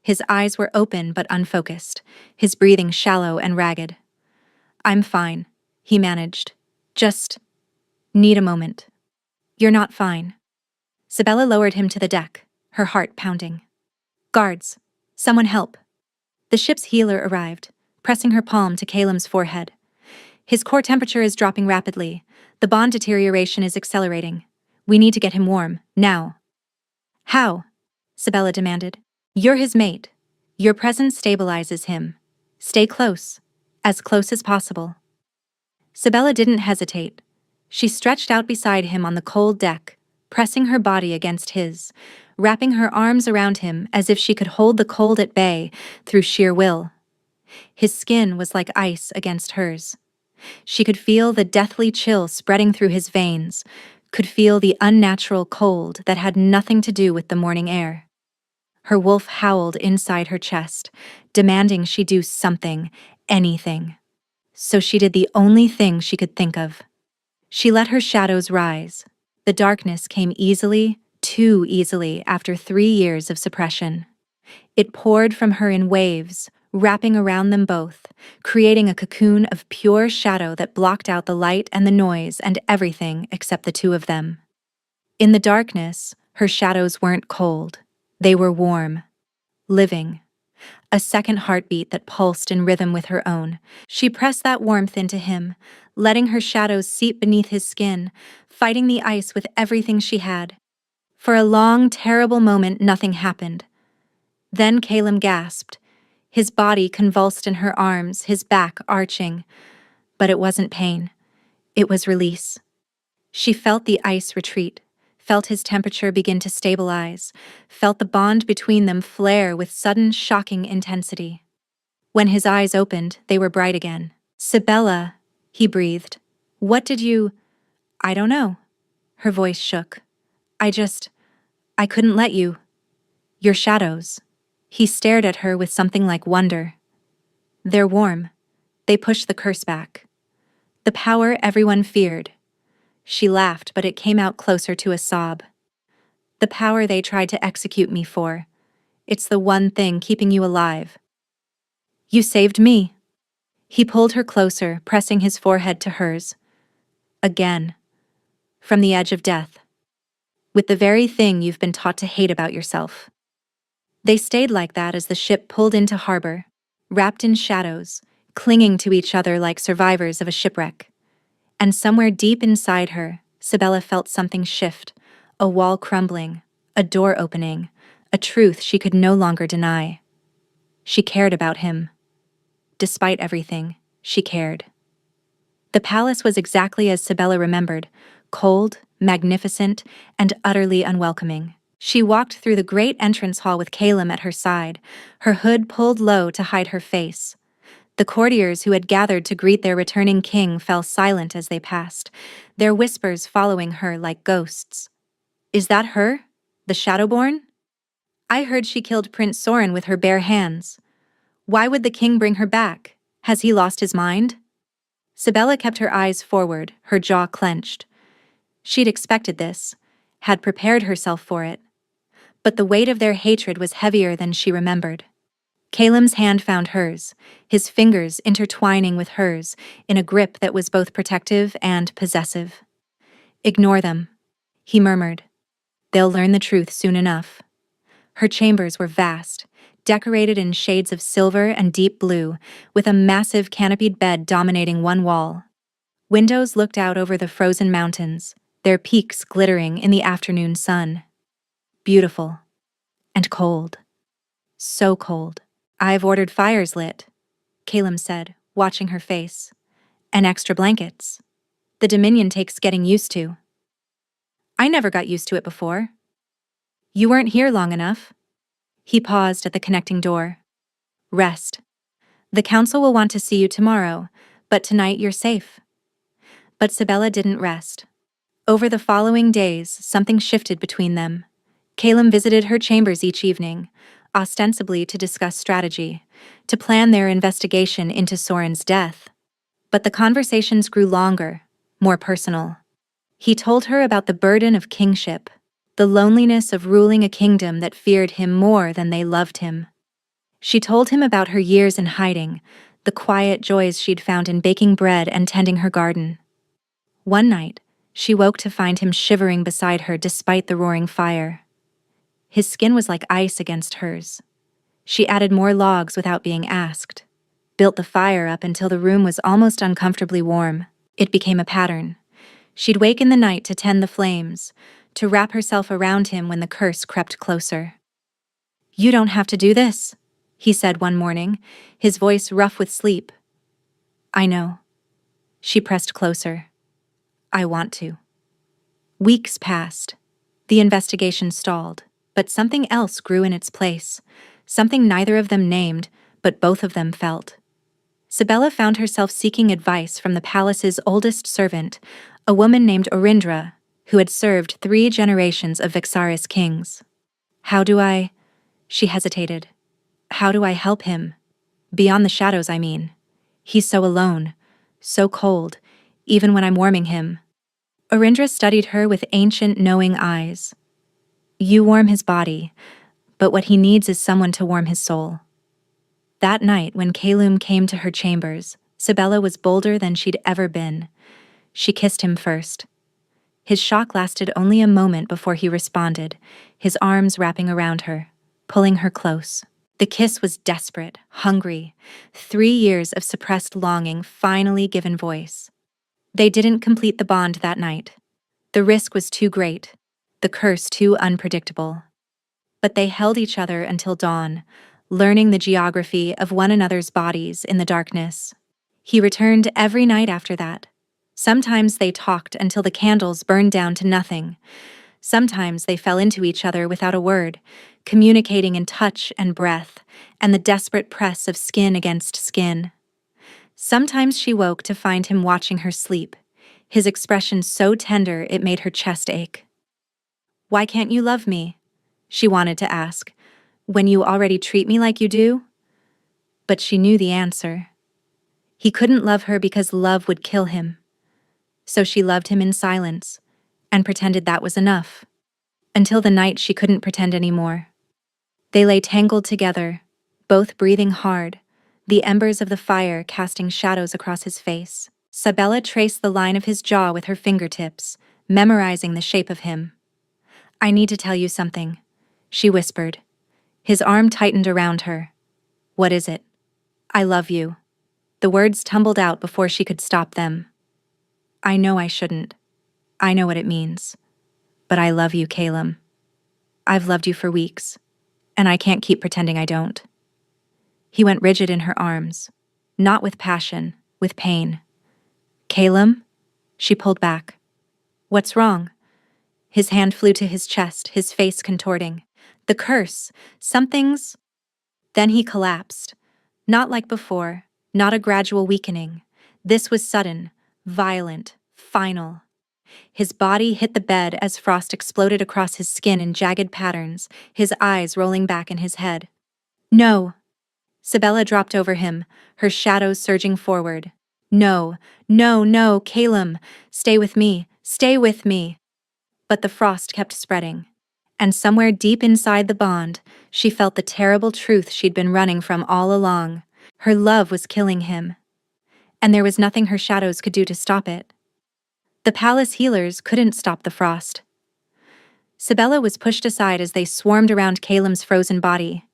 A: His eyes were open but unfocused, his breathing shallow and ragged. I'm fine, he managed. Just need a moment. You're not fine. Sibella lowered him to the deck, her heart pounding. Guards, someone help. The ship's healer arrived, pressing her palm to Calum's forehead. His core temperature is dropping rapidly. The bond deterioration is accelerating. We need to get him warm, now. How? Sibella demanded. You're his mate. Your presence stabilizes him. Stay close, as close as possible. Sibella didn't hesitate. She stretched out beside him on the cold deck, pressing her body against his, wrapping her arms around him as if she could hold the cold at bay through sheer will. His skin was like ice against hers. She could feel the deathly chill spreading through his veins, could feel the unnatural cold that had nothing to do with the morning air. Her wolf howled inside her chest, demanding she do something, anything. So she did the only thing she could think of. She let her shadows rise. The darkness came easily, too easily, after 3 years of suppression. It poured from her in waves, wrapping around them both, creating a cocoon of pure shadow that blocked out the light and the noise and everything except the two of them. In the darkness, her shadows weren't cold. They were warm, living. A second heartbeat that pulsed in rhythm with her own. She pressed that warmth into him, letting her shadows seep beneath his skin, fighting the ice with everything she had. For a long, terrible moment, nothing happened. Then Calum gasped. His body convulsed in her arms, his back arching. But it wasn't pain. It was release. She felt the ice retreat, felt his temperature begin to stabilize, felt the bond between them flare with sudden, shocking intensity. When his eyes opened, they were bright again. Sibella, he breathed. What did you... I don't know. Her voice shook. I couldn't let you. Your shadows. He stared at her with something like wonder. They're warm. They push the curse back. The power everyone feared. She laughed, but it came out closer to a sob. The power they tried to execute me for. It's the one thing keeping you alive. You saved me. He pulled her closer, pressing his forehead to hers. Again. From the edge of death. with the very thing you've been taught to hate about yourself. They stayed like that as the ship pulled into harbor, wrapped in shadows, clinging to each other like survivors of a shipwreck. And somewhere deep inside her, Sibella felt something shift, a wall crumbling, a door opening, a truth she could no longer deny. She cared about him. Despite everything, she cared. The palace was exactly as Sibella remembered, cold, magnificent, and utterly unwelcoming. She walked through the great entrance hall with Calum at her side, her hood pulled low to hide her face. The courtiers who had gathered to greet their returning king fell silent as they passed, their whispers following her like ghosts. "Is that her? The Shadowborn? I heard she killed Prince Soren with her bare hands. Why would the king bring her back? Has he lost his mind?" Sibella kept her eyes forward, her jaw clenched. She'd expected this, had prepared herself for it. But the weight of their hatred was heavier than she remembered. Calum's hand found hers, his fingers intertwining with hers in a grip that was both protective and possessive. "Ignore them," he murmured. "They'll learn the truth soon enough." Her chambers were vast, decorated in shades of silver and deep blue, with a massive canopied bed dominating one wall. Windows looked out over the frozen mountains, their peaks glittering in the afternoon sun. Beautiful. And cold. So cold. "I've ordered fires lit," Calum said, watching her face. "And extra blankets. The Dominion takes getting used to." "I never got used to it before." "You weren't here long enough." He paused at the connecting door. "Rest. The council will want to see you tomorrow, but tonight you're safe." But Sibella didn't rest. Over the following days, something shifted between them. Calum visited her chambers each evening, ostensibly to discuss strategy, to plan their investigation into Soren's death. But the conversations grew longer, more personal. He told her about the burden of kingship, the loneliness of ruling a kingdom that feared him more than they loved him. She told him about her years in hiding, the quiet joys she'd found in baking bread and tending her garden. One night, she woke to find him shivering beside her despite the roaring fire. His skin was like ice against hers. She added more logs without being asked, built the fire up until the room was almost uncomfortably warm. It became a pattern. She'd wake in the night to tend the flames, to wrap herself around him when the curse crept closer. "You don't have to do this," he said one morning, his voice rough with sleep. "I know." She pressed closer. "I want to." Weeks passed. The investigation stalled, but something else grew in its place, something neither of them named, but both of them felt. Sibella found herself seeking advice from the palace's oldest servant, a woman named Orindra, who had served 3 generations of Vexaris kings. She hesitated. "How do I help him? Beyond the shadows, I mean. He's so alone, so cold, even when I'm warming him." Orindra studied her with ancient, knowing eyes. "You warm his body, but what he needs is someone to warm his soul." That night, when Calum came to her chambers, Sibella was bolder than she'd ever been. She kissed him first. His shock lasted only a moment before he responded, his arms wrapping around her, pulling her close. The kiss was desperate, hungry, 3 years of suppressed longing finally given voice. They didn't complete the bond that night. The risk was too great, the curse too unpredictable. But they held each other until dawn, learning the geography of one another's bodies in the darkness. He returned every night after that. Sometimes they talked until the candles burned down to nothing. Sometimes they fell into each other without a word, communicating in touch and breath, and the desperate press of skin against skin. Sometimes she woke to find him watching her sleep, his expression so tender it made her chest ache. "Why can't you love me?" she wanted to ask, "when you already treat me like you do?" But she knew the answer. He couldn't love her because love would kill him. So she loved him in silence, and pretended that was enough. Until the night she couldn't pretend anymore. They lay tangled together, both breathing hard, the embers of the fire casting shadows across his face. Sibella traced the line of his jaw with her fingertips, memorizing the shape of him. I need to tell you something, she whispered. His arm tightened around her. What is it? I love you. The words tumbled out before she could stop them. I know I shouldn't. I know what it means. But I love you, Calum. I've loved you for weeks, and I can't keep pretending I don't. He went rigid in her arms, not with passion, with pain. Calum? She pulled back. What's wrong? His hand flew to his chest, his face contorting. The curse. Something's... Then he collapsed. Not like before, not a gradual weakening. This was sudden, violent, final. His body hit the bed as frost exploded across his skin in jagged patterns, his eyes rolling back in his head. No. Sibella dropped over him, her shadows surging forward. No, no, no, Calum, stay with me, stay with me. But the frost kept spreading. And somewhere deep inside the bond, she felt the terrible truth she'd been running from all along. Her love was killing him. And there was nothing her shadows could do to stop it. The palace healers couldn't stop the frost. Sibella was pushed aside as they swarmed around Calum's frozen body,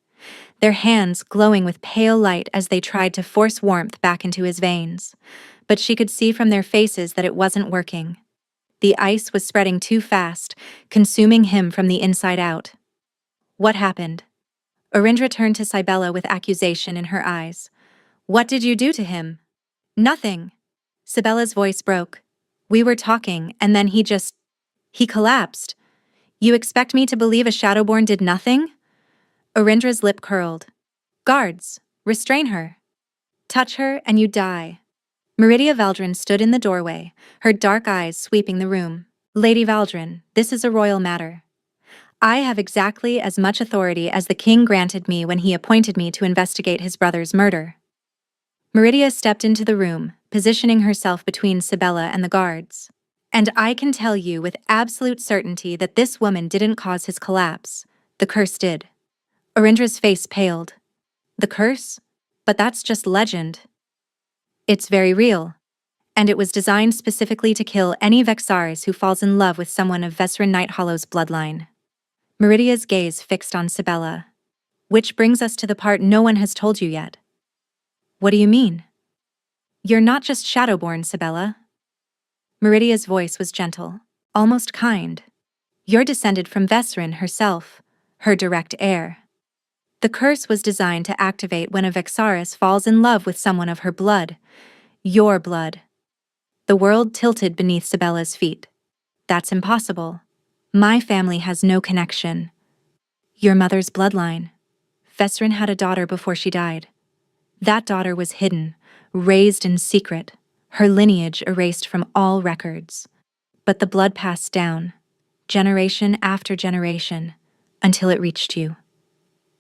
A: their hands glowing with pale light as they tried to force warmth back into his veins. But she could see from their faces that it wasn't working. The ice was spreading too fast, consuming him from the inside out. What happened? Orindra turned to Sibella with accusation in her eyes. What did you do to him? Nothing. Sibella's voice broke. We were talking, and then he collapsed. You expect me to believe a Shadowborn did nothing? Orindra's lip curled. Guards, restrain her. Touch her, and you die. Meridia Valdrin stood in the doorway, her dark eyes sweeping the room. Lady Valdrin, this is a royal matter. I have exactly as much authority as the king granted me when he appointed me to investigate his brother's murder. Meridia stepped into the room, positioning herself between Sibella and the guards. And I can tell you with absolute certainty that this woman didn't cause his collapse. The curse did. Orindra's face paled. The curse? But that's just legend. It's very real. And it was designed specifically to kill any Vexaris who falls in love with someone of Vesrin Nighthollow's bloodline. Meridia's gaze fixed on Sibella. Which brings us to the part no one has told you yet. What do you mean? You're not just Shadowborn, Sibella. Meridia's voice was gentle, almost kind. You're descended from Vesrin herself, her direct heir. The curse was designed to activate when a Vexaris falls in love with someone of her blood. Your blood. The world tilted beneath Sibella's feet. That's impossible. My family has no connection. Your mother's bloodline. Vesrin had a daughter before she died. That daughter was hidden, raised in secret, her lineage erased from all records. But the blood passed down, generation after generation, until it reached you.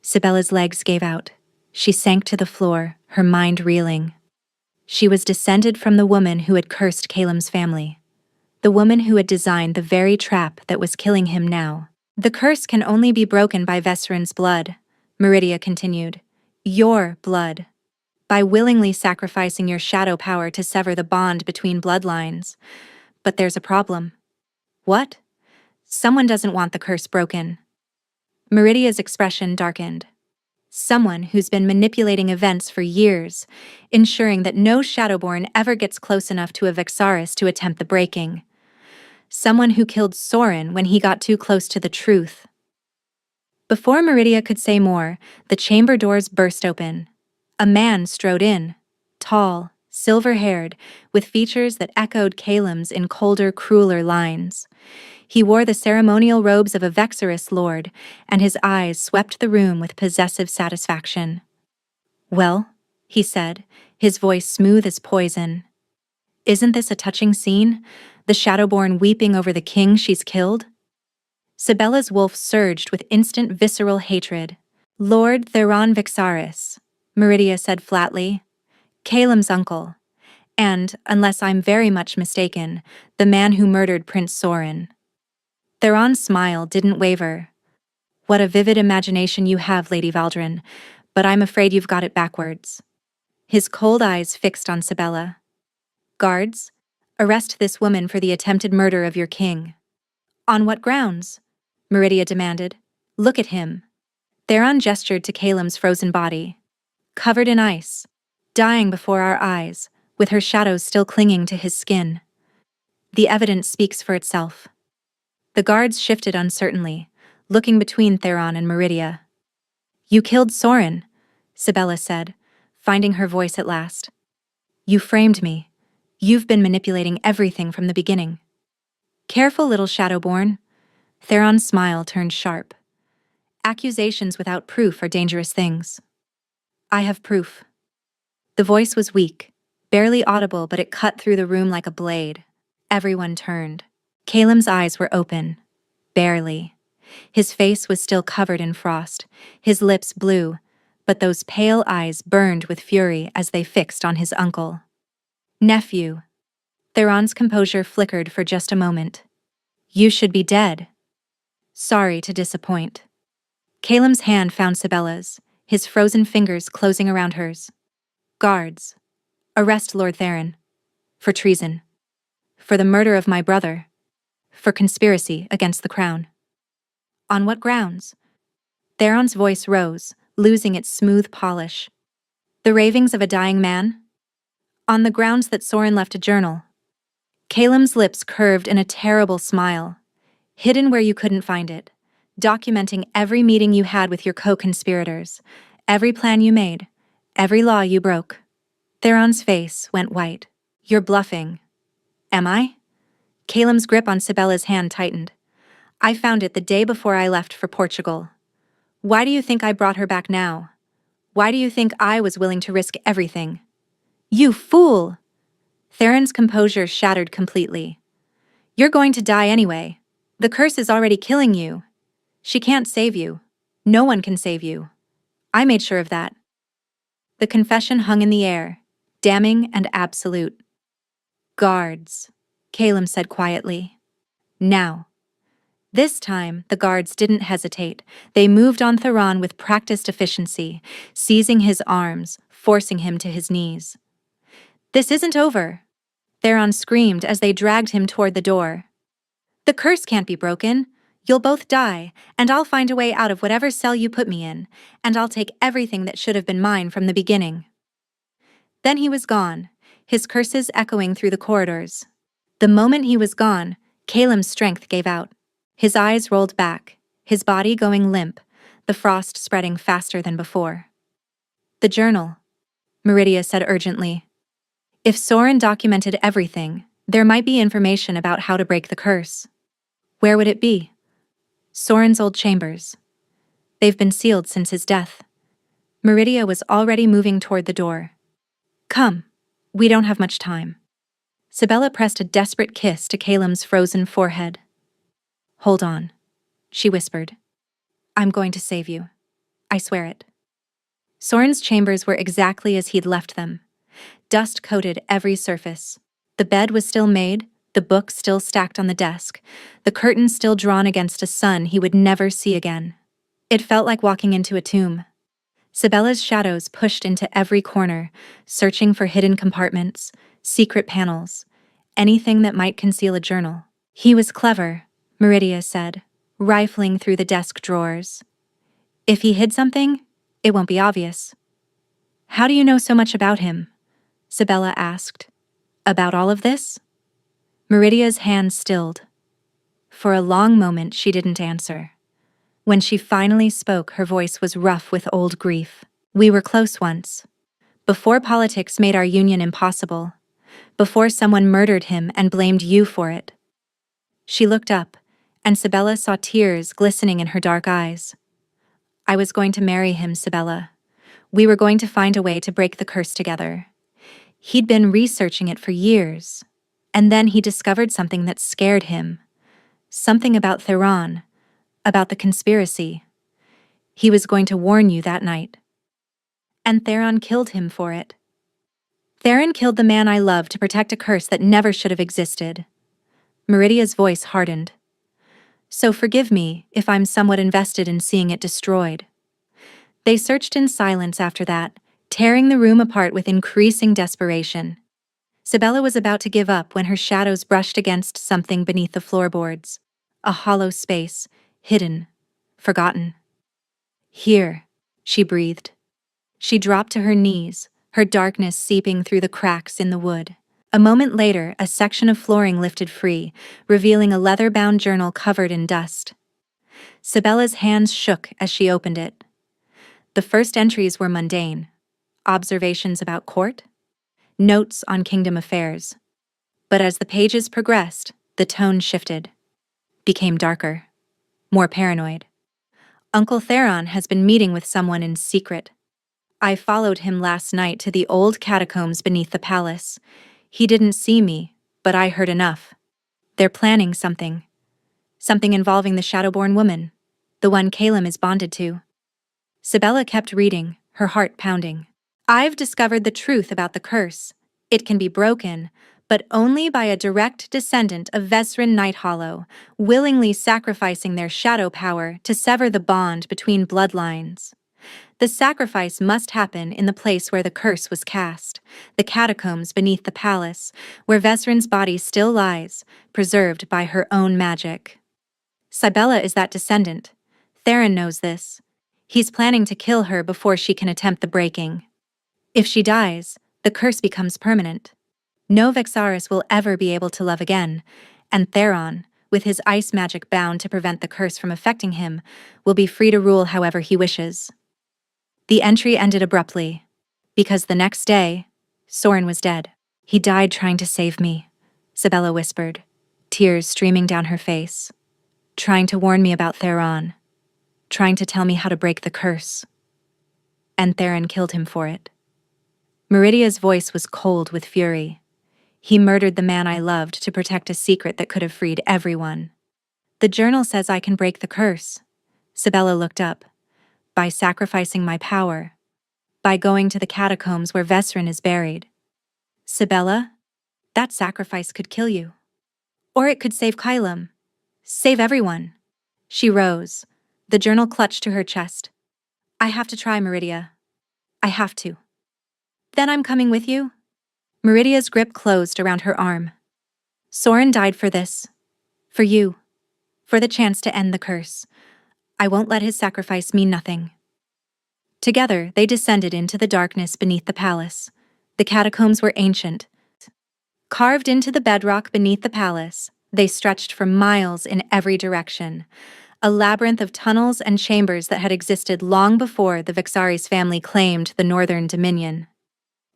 A: Sibella's legs gave out. She sank to the floor, her mind reeling. She was descended from the woman who had cursed Calum's family, the woman who had designed the very trap that was killing him now. The curse can only be broken by Vesrin's blood, Meridia continued. Your blood. By willingly sacrificing your shadow power to sever the bond between bloodlines. But there's a problem. What? Someone doesn't want the curse broken. Meridia's expression darkened. Someone who's been manipulating events for years, ensuring that no Shadowborn ever gets close enough to a Vexaris to attempt the breaking. Someone who killed Sorin when he got too close to the truth. Before Meridia could say more, the chamber doors burst open. A man strode in, tall, silver-haired, with features that echoed Calum's in colder, crueler lines. He wore the ceremonial robes of a Vexaris lord, and his eyes swept the room with possessive satisfaction. Well, he said, his voice smooth as poison. Isn't this a touching scene? The Shadowborn weeping over the king she's killed? Sibella's wolf surged with instant visceral hatred. Lord Theron Vexaris, Meridia said flatly. Calum's uncle. And, unless I'm very much mistaken, the man who murdered Prince Sorin. Theron's smile didn't waver. What a vivid imagination you have, Lady Valdrin, but I'm afraid you've got it backwards. His cold eyes fixed on Sibella. Guards, arrest this woman for the attempted murder of your king. On what grounds? Meridia demanded. Look at him. Theron gestured to Calem's frozen body. Covered in ice. Dying before our eyes, with her shadows still clinging to his skin. The evidence speaks for itself. The guards shifted uncertainly, looking between Theron and Meridia. You killed Soren, Sibella said, finding her voice at last. You framed me. You've been manipulating everything from the beginning. Careful, little Shadowborn. Theron's smile turned sharp. Accusations without proof are dangerous things. I have proof. The voice was weak, barely audible, but it cut through the room like a blade. Everyone turned. Calem's eyes were open. Barely. His face was still covered in frost, his lips blue, but those pale eyes burned with fury as they fixed on his uncle. Nephew. Theron's composure flickered for just a moment. You should be dead. Sorry to disappoint. Calem's hand found Sibella's, his frozen fingers closing around hers. Guards. Arrest Lord Theron. For treason. For the murder of my brother. For conspiracy against the crown. On what grounds? Theron's voice rose, losing its smooth polish. The ravings of a dying man? On the grounds that Soren left a journal. Calem's lips curved in a terrible smile. Hidden where you couldn't find it. Documenting every meeting you had with your co-conspirators. Every plan you made. Every law you broke. Theron's face went white. You're bluffing. Am I? Calem's grip on Sibella's hand tightened. I found it the day before I left for Portugal. Why do you think I brought her back now? Why do you think I was willing to risk everything? You fool! Theron's composure shattered completely. You're going to die anyway. The curse is already killing you. She can't save you. No one can save you. I made sure of that. The confession hung in the air, damning and absolute. Guards, Calem said quietly. Now. This time, the guards didn't hesitate. They moved on Theron with practiced efficiency, seizing his arms, forcing him to his knees. This isn't over, Theron screamed as they dragged him toward the door. The curse can't be broken. You'll both die, and I'll find a way out of whatever cell you put me in, and I'll take everything that should have been mine from the beginning. Then he was gone, his curses echoing through the corridors. The moment he was gone, Calem's strength gave out. His eyes rolled back, his body going limp, the frost spreading faster than before. The journal, Meridia said urgently. If Soren documented everything, there might be information about how to break the curse. Where would it be? Soren's old chambers. They've been sealed since his death. Meridia was already moving toward the door. Come, we don't have much time. Sibella pressed a desperate kiss to Calem's frozen forehead. Hold on, she whispered. I'm going to save you. I swear it. Soren's chambers were exactly as he'd left them. Dust coated every surface. The bed was still made, the book still stacked on the desk, the curtains still drawn against a sun he would never see again. It felt like walking into a tomb. Sibella's shadows pushed into every corner, searching for hidden compartments, secret panels, anything that might conceal a journal. He was clever, Meridia said, rifling through the desk drawers. If he hid something, it won't be obvious. How do you know so much about him? Sibella asked. About all of this? Meridia's hand stilled. For a long moment she didn't answer. When she finally spoke, her voice was rough with old grief. We were close once. Before politics made our union impossible. Before someone murdered him and blamed you for it. She looked up, and Sibella saw tears glistening in her dark eyes. I was going to marry him, Sibella. We were going to find a way to break the curse together. He'd been researching it for years, and then he discovered something that scared him. Something about Theron, about the conspiracy. He was going to warn you that night. And Theron killed him for it. Theron killed the man I loved to protect a curse that never should have existed. Meridia's voice hardened. So forgive me if I'm somewhat invested in seeing it destroyed. They searched in silence after that, tearing the room apart with increasing desperation. Sibella was about to give up when her shadows brushed against something beneath the floorboards. A hollow space, hidden, forgotten. Here, she breathed. She dropped to her knees, her darkness seeping through the cracks in the wood. A moment later, a section of flooring lifted free, revealing a leather-bound journal covered in dust. Sibella's hands shook as she opened it. The first entries were mundane. Observations about court, notes on kingdom affairs. But as the pages progressed, the tone shifted, became darker, more paranoid. Uncle Theron has been meeting with someone in secret. I followed him last night to the old catacombs beneath the palace. He didn't see me, but I heard enough. They're planning something. Something involving the Shadowborn woman, the one Calum is bonded to. Sibella kept reading, her heart pounding. I've discovered the truth about the curse. It can be broken, but only by a direct descendant of Vesrin Nighthollow, willingly sacrificing their shadow power to sever the bond between bloodlines. The sacrifice must happen in the place where the curse was cast, the catacombs beneath the palace, where Vesrin's body still lies, preserved by her own magic. Sibella is that descendant. Theron knows this. He's planning to kill her before she can attempt the breaking. If she dies, the curse becomes permanent. No Vexaris will ever be able to love again, and Theron, with his ice magic bound to prevent the curse from affecting him, will be free to rule however he wishes. The entry ended abruptly, because the next day, Soren was dead. He died trying to save me, Sibella whispered, tears streaming down her face. Trying to warn me about Theron. Trying to tell me how to break the curse. And Theron killed him for it. Meridia's voice was cold with fury. He murdered the man I loved to protect a secret that could have freed everyone. The journal says I can break the curse. Sibella looked up. By sacrificing my power. By going to the catacombs where Vesrin is buried. Sibella, that sacrifice could kill you. Or it could save Kylum. Save everyone. She rose, the journal clutched to her chest. I have to try, Meridia. I have to. Then I'm coming with you? Meridia's grip closed around her arm. Soren died for this. For you. For the chance to end the curse. I won't let his sacrifice mean nothing. Together, they descended into the darkness beneath the palace. The catacombs were ancient. Carved into the bedrock beneath the palace, they stretched for miles in every direction, a labyrinth of tunnels and chambers that had existed long before the Vexaris family claimed the Northern Dominion.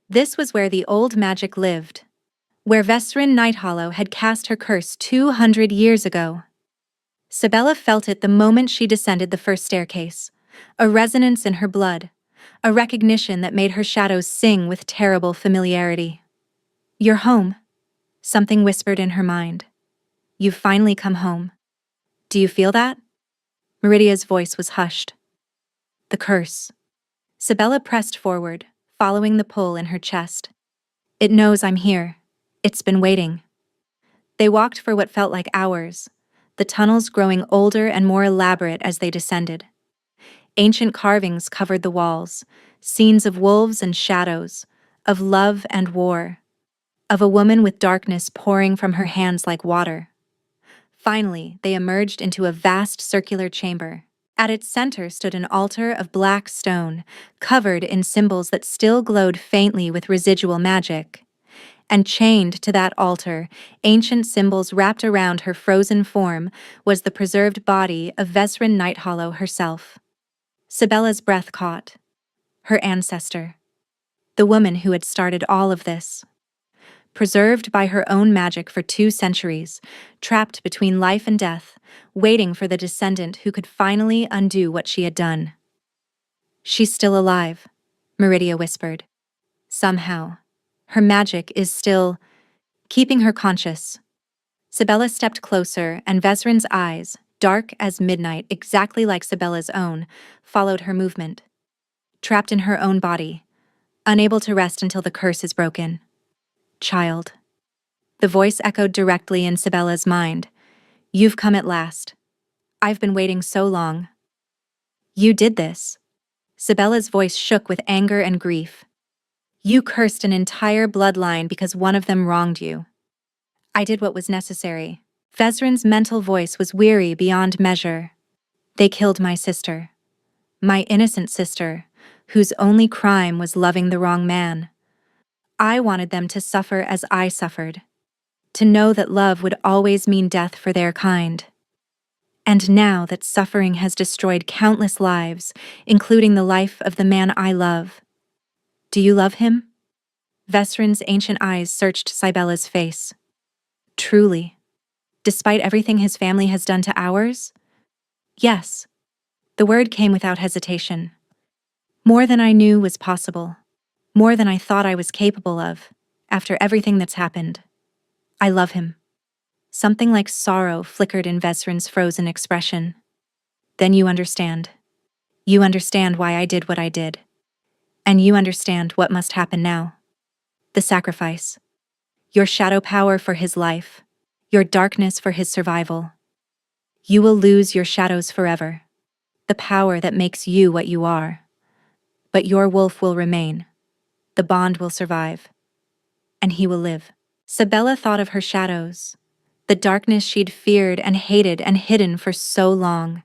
A: This was where the old magic lived, where Vesrin Nighthollow had cast her curse 200 years ago. Sibella felt it the moment she descended the first staircase, a resonance in her blood, a recognition that made her shadows sing with terrible familiarity. You're home, something whispered in her mind. You've finally come home. Do you feel that? Meridia's voice was hushed. The curse. Sibella pressed forward, following the pull in her chest. It knows I'm here. It's been waiting. They walked for what felt like hours, the tunnels growing older and more elaborate as they descended. Ancient carvings covered the walls, scenes of wolves and shadows, of love and war, of a woman with darkness pouring from her hands like water. Finally, they emerged into a vast circular chamber. At its center stood an altar of black stone, covered in symbols that still glowed faintly with residual magic. And chained to that altar, ancient symbols wrapped around her frozen form, was the preserved body of Vesrin Nighthollow herself. Sibella's breath caught. Her ancestor. The woman who had started all of this. Preserved by her own magic for 2 centuries, trapped between life and death, waiting for the descendant who could finally undo what she had done. She's still alive, Meridia whispered. Somehow. Her magic is still keeping her conscious. Sibella stepped closer, and Vesrin's eyes, dark as midnight, exactly like Sibella's own, followed her movement. Trapped in her own body, unable to rest until the curse is broken. Child. The voice echoed directly in Sibella's mind. You've come at last. I've been waiting so long. You did this. Sibella's voice shook with anger and grief. You cursed an entire bloodline because one of them wronged you. I did what was necessary. Vesrin's mental voice was weary beyond measure. They killed my sister. My innocent sister, whose only crime was loving the wrong man. I wanted them to suffer as I suffered, to know that love would always mean death for their kind. And now that suffering has destroyed countless lives, including the life of the man I love. Do you love him? Vesrin's ancient eyes searched Cybella's face. Truly. Despite everything his family has done to ours? Yes. The word came without hesitation. More than I knew was possible. More than I thought I was capable of, after everything that's happened. I love him. Something like sorrow flickered in Vesrin's frozen expression. Then you understand. You understand why I did what I did. And you understand what must happen now. The sacrifice. Your shadow power for his life. Your darkness for his survival. You will lose your shadows forever. The power that makes you what you are. But your wolf will remain. The bond will survive. And he will live. Sibella thought of her shadows. The darkness she'd feared and hated and hidden for so long.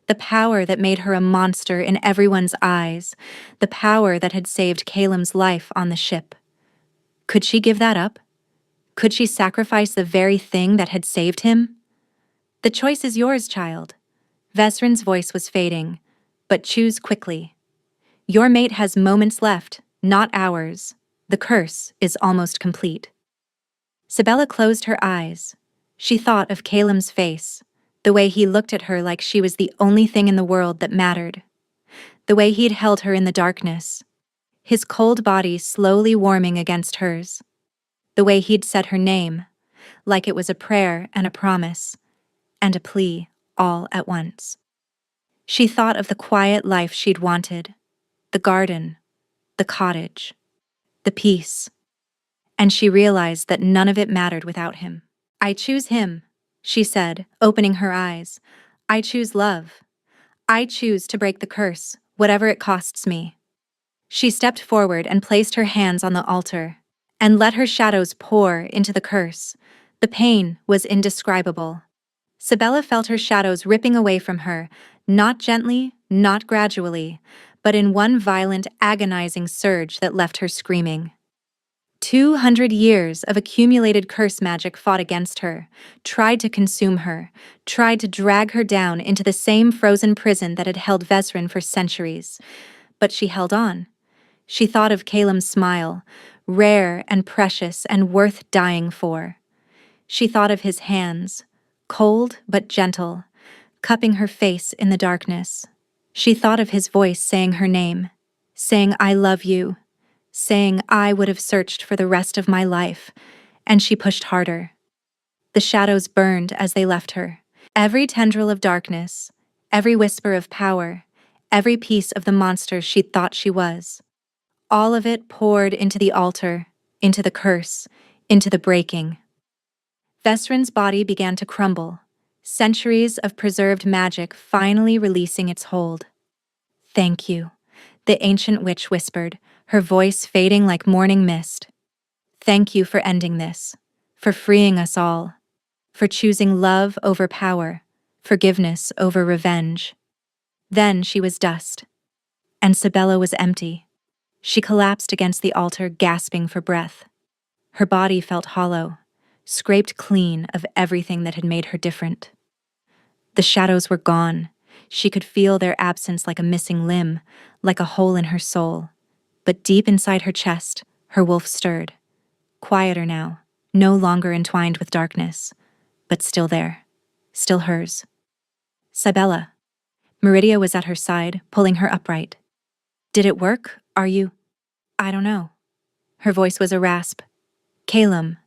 A: The power that made her a monster in everyone's eyes. The power that had saved Calem's life on the ship. Could she give that up? Could she sacrifice the very thing that had saved him? The choice is yours, child. Vesrin's voice was fading, but choose quickly. Your mate has moments left, not hours. The curse is almost complete. Sibella closed her eyes. She thought of Calem's face, the way he looked at her like she was the only thing in the world that mattered. The way he'd held her in the darkness, his cold body slowly warming against hers. The way he'd said her name, like it was a prayer and a promise, and a plea all at once. She thought of the quiet life she'd wanted, the garden, the cottage, the peace, and she realized that none of it mattered without him. I choose him, she said, opening her eyes. I choose love. I choose to break the curse, whatever it costs me. She stepped forward and placed her hands on the altar, and let her shadows pour into the curse. The pain was indescribable. Sibella felt her shadows ripping away from her, not gently, not gradually, but in one violent, agonizing surge that left her screaming. 200 years of accumulated curse magic fought against her, tried to consume her, tried to drag her down into the same frozen prison that had held Vesrin for centuries. But she held on. She thought of Calem's smile, rare and precious and worth dying for. She thought of his hands, cold but gentle, cupping her face in the darkness. She thought of his voice saying her name, saying I love you, saying I would have searched for the rest of my life, and she pushed harder. The shadows burned as they left her. Every tendril of darkness, every whisper of power, every piece of the monster she'd thought she was. All of it poured into the altar, into the curse, into the breaking. Vesrin's body began to crumble, centuries of preserved magic finally releasing its hold. Thank you, the ancient witch whispered, her voice fading like morning mist. Thank you for ending this, for freeing us all, for choosing love over power, forgiveness over revenge. Then she was dust, and Sibella was empty. She collapsed against the altar, gasping for breath. Her body felt hollow, scraped clean of everything that had made her different. The shadows were gone. She could feel their absence like a missing limb, like a hole in her soul. But deep inside her chest, her wolf stirred. Quieter now, no longer entwined with darkness, but still there, still hers. Sibella. Meridia was at her side, pulling her upright. Did it work? Are you? I don't know. Her voice was a rasp. Calem.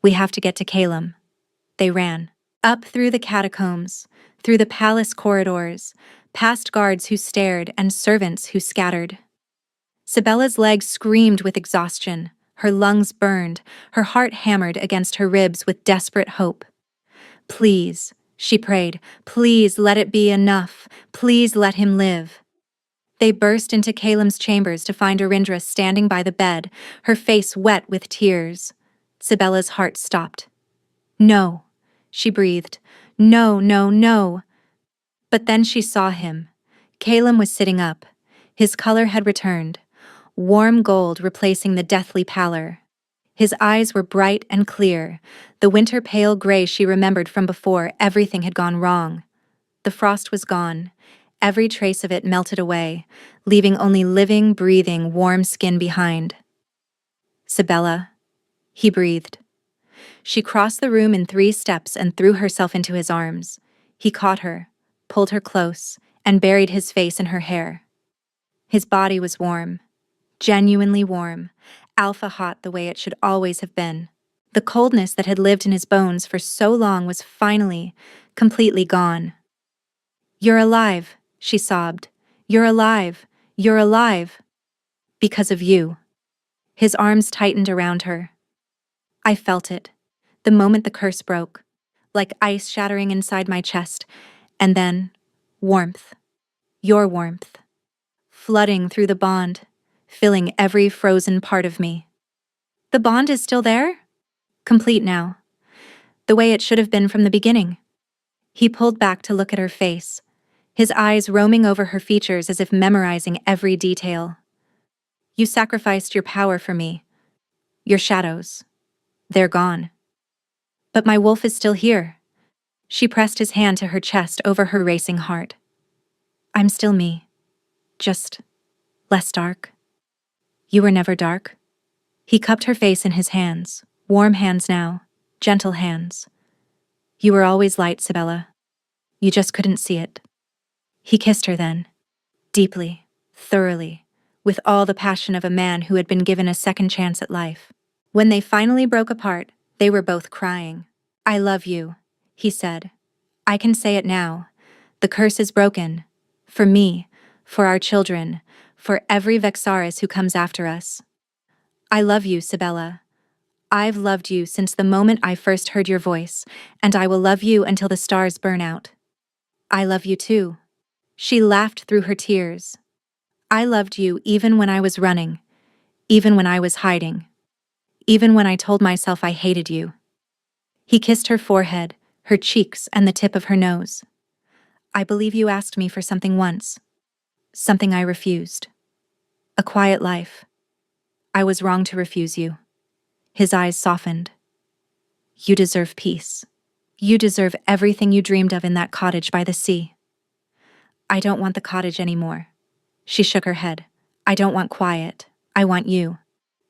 A: We have to get to Calem. They ran. Up through the catacombs, through the palace corridors, past guards who stared and servants who scattered. Sibella's legs screamed with exhaustion, her lungs burned, her heart hammered against her ribs with desperate hope. Please, she prayed, please let it be enough. Please let him live. They burst into Calem's chambers to find Arindra standing by the bed, her face wet with tears. Sibella's heart stopped. No, she breathed. No, no, no. But then she saw him. Calum was sitting up. His color had returned, warm gold replacing the deathly pallor. His eyes were bright and clear, the winter pale gray she remembered from before everything had gone wrong. The frost was gone. Every trace of it melted away, leaving only living, breathing, warm skin behind. "Sibella," he breathed. She crossed the room in 3 steps and threw herself into his arms. He caught her, pulled her close, and buried his face in her hair. His body was warm, genuinely warm, alpha hot the way it should always have been. The coldness that had lived in his bones for so long was finally, completely gone. "You're alive," she sobbed. "You're alive. You're alive. Because of you." His arms tightened around her. I felt it, the moment the curse broke, like ice shattering inside my chest, and then warmth, your warmth, flooding through the bond, filling every frozen part of me. "The bond is still there?" "Complete now. The way it should have been from the beginning." He pulled back to look at her face, his eyes roaming over her features as if memorizing every detail. "You sacrificed your power for me. Your shadows. They're gone. But my wolf is still here." She pressed his hand to her chest over her racing heart. "I'm still me. Just less dark." "You were never dark." He cupped her face in his hands, warm hands now, gentle hands. "You were always light, Sibella. You just couldn't see it." He kissed her then, deeply, thoroughly, with all the passion of a man who had been given a second chance at life. When they finally broke apart, they were both crying. "I love you," he said. "I can say it now. The curse is broken. For me, for our children, for every Vexaris who comes after us. I love you, Sibella. I've loved you since the moment I first heard your voice, and I will love you until the stars burn out. I love you too." She laughed through her tears. "I loved you even when I was running, even when I was hiding, even when I told myself I hated you." He kissed her forehead, her cheeks, and the tip of her nose. "I believe you asked me for something once. Something I refused. A quiet life. I was wrong to refuse you." His eyes softened. "You deserve peace. You deserve everything you dreamed of in that cottage by the sea." "I don't want the cottage anymore." She shook her head. "I don't want quiet. I want you."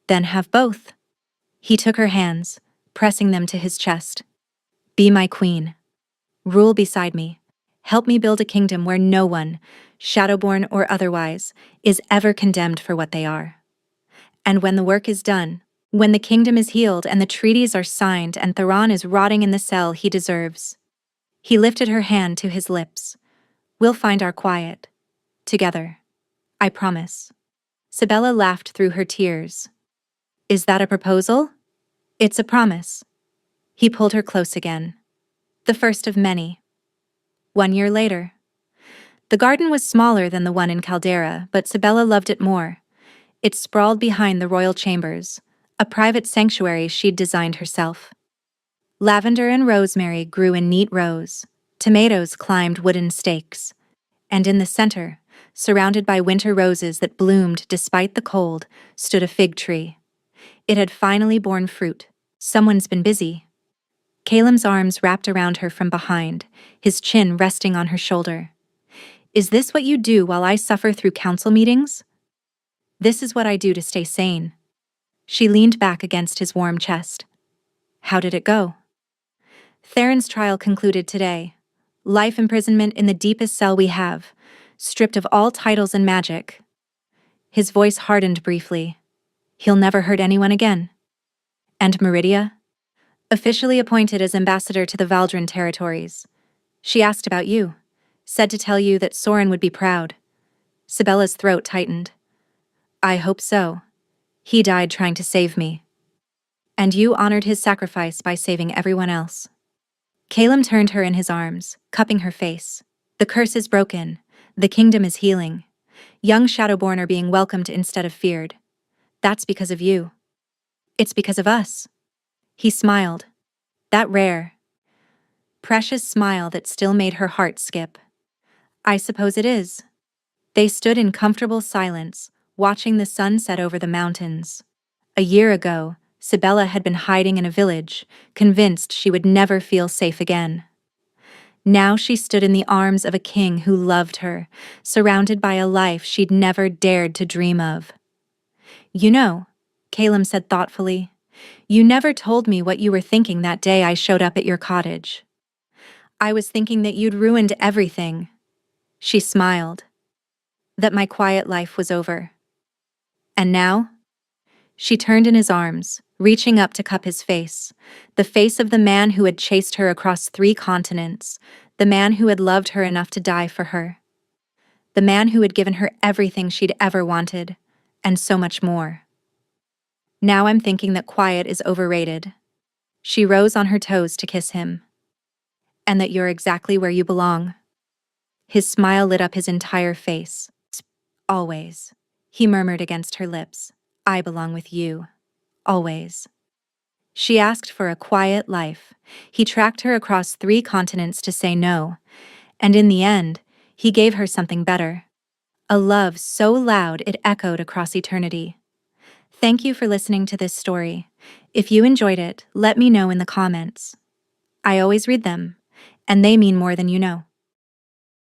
A: "Then have both." He took her hands, pressing them to his chest. "Be my queen. Rule beside me. Help me build a kingdom where no one, Shadowborn or otherwise, is ever condemned for what they are. And when the work is done, when the kingdom is healed and the treaties are signed and Theron is rotting in the cell he deserves." He lifted her hand to his lips. "We'll find our quiet. Together. I promise." Sibella laughed through her tears. "Is that a proposal?" "It's a promise." He pulled her close again. The first of many. 1 year later. The garden was smaller than the one in Caldera, but Sibella loved it more. It sprawled behind the royal chambers, a private sanctuary she'd designed herself. Lavender and rosemary grew in neat rows, tomatoes climbed wooden stakes, and in the center, surrounded by winter roses that bloomed despite the cold, stood a fig tree. It had finally borne fruit. Someone's been busy. Calum's arms wrapped around her from behind, his chin resting on her shoulder. "Is this what you do while I suffer through council meetings?" "This is what I do to stay sane." She leaned back against his warm chest. "How did it go?" "Theron's trial concluded today. Life imprisonment in the deepest cell we have, stripped of all titles and magic." His voice hardened briefly. "He'll never hurt anyone again." "And Meridia?" "Officially appointed as ambassador to the Valdrin territories. She asked about you. Said to tell you that Soren would be proud." Sibella's throat tightened. "I hope so. He died trying to save me. And you honored his sacrifice by saving everyone else." Calum turned her in his arms, cupping her face. "The curse is broken. The kingdom is healing. Young Shadowborn are being welcomed instead of feared. That's because of you. It's because of us." He smiled. That rare, precious smile that still made her heart skip. I suppose it is. They stood in comfortable silence, watching the sun set over the mountains. A year ago, Sibella had been hiding in a village, convinced she would never feel safe again. Now she stood in the arms of a king who loved her, surrounded by a life she'd never dared to dream of. You know, Caleb said thoughtfully, you never told me what you were thinking that day I showed up at your cottage. I was thinking that you'd ruined everything. She smiled. That my quiet life was over. And now? She turned in his arms, reaching up to cup his face, the face of the man who had chased her across 3 continents, the man who had loved her enough to die for her, the man who had given her everything she'd ever wanted, and so much more. Now I'm thinking that quiet is overrated. She rose on her toes to kiss him. And that you're exactly where you belong. His smile lit up his entire face. Always, he murmured against her lips. I belong with you. Always. She asked for a quiet life. He tracked her across 3 continents to say no. And in the end, he gave her something better. A love so loud it echoed across eternity. Thank you for listening to this story. If you enjoyed it, let me know in the comments. I always read them, and they mean more than you know.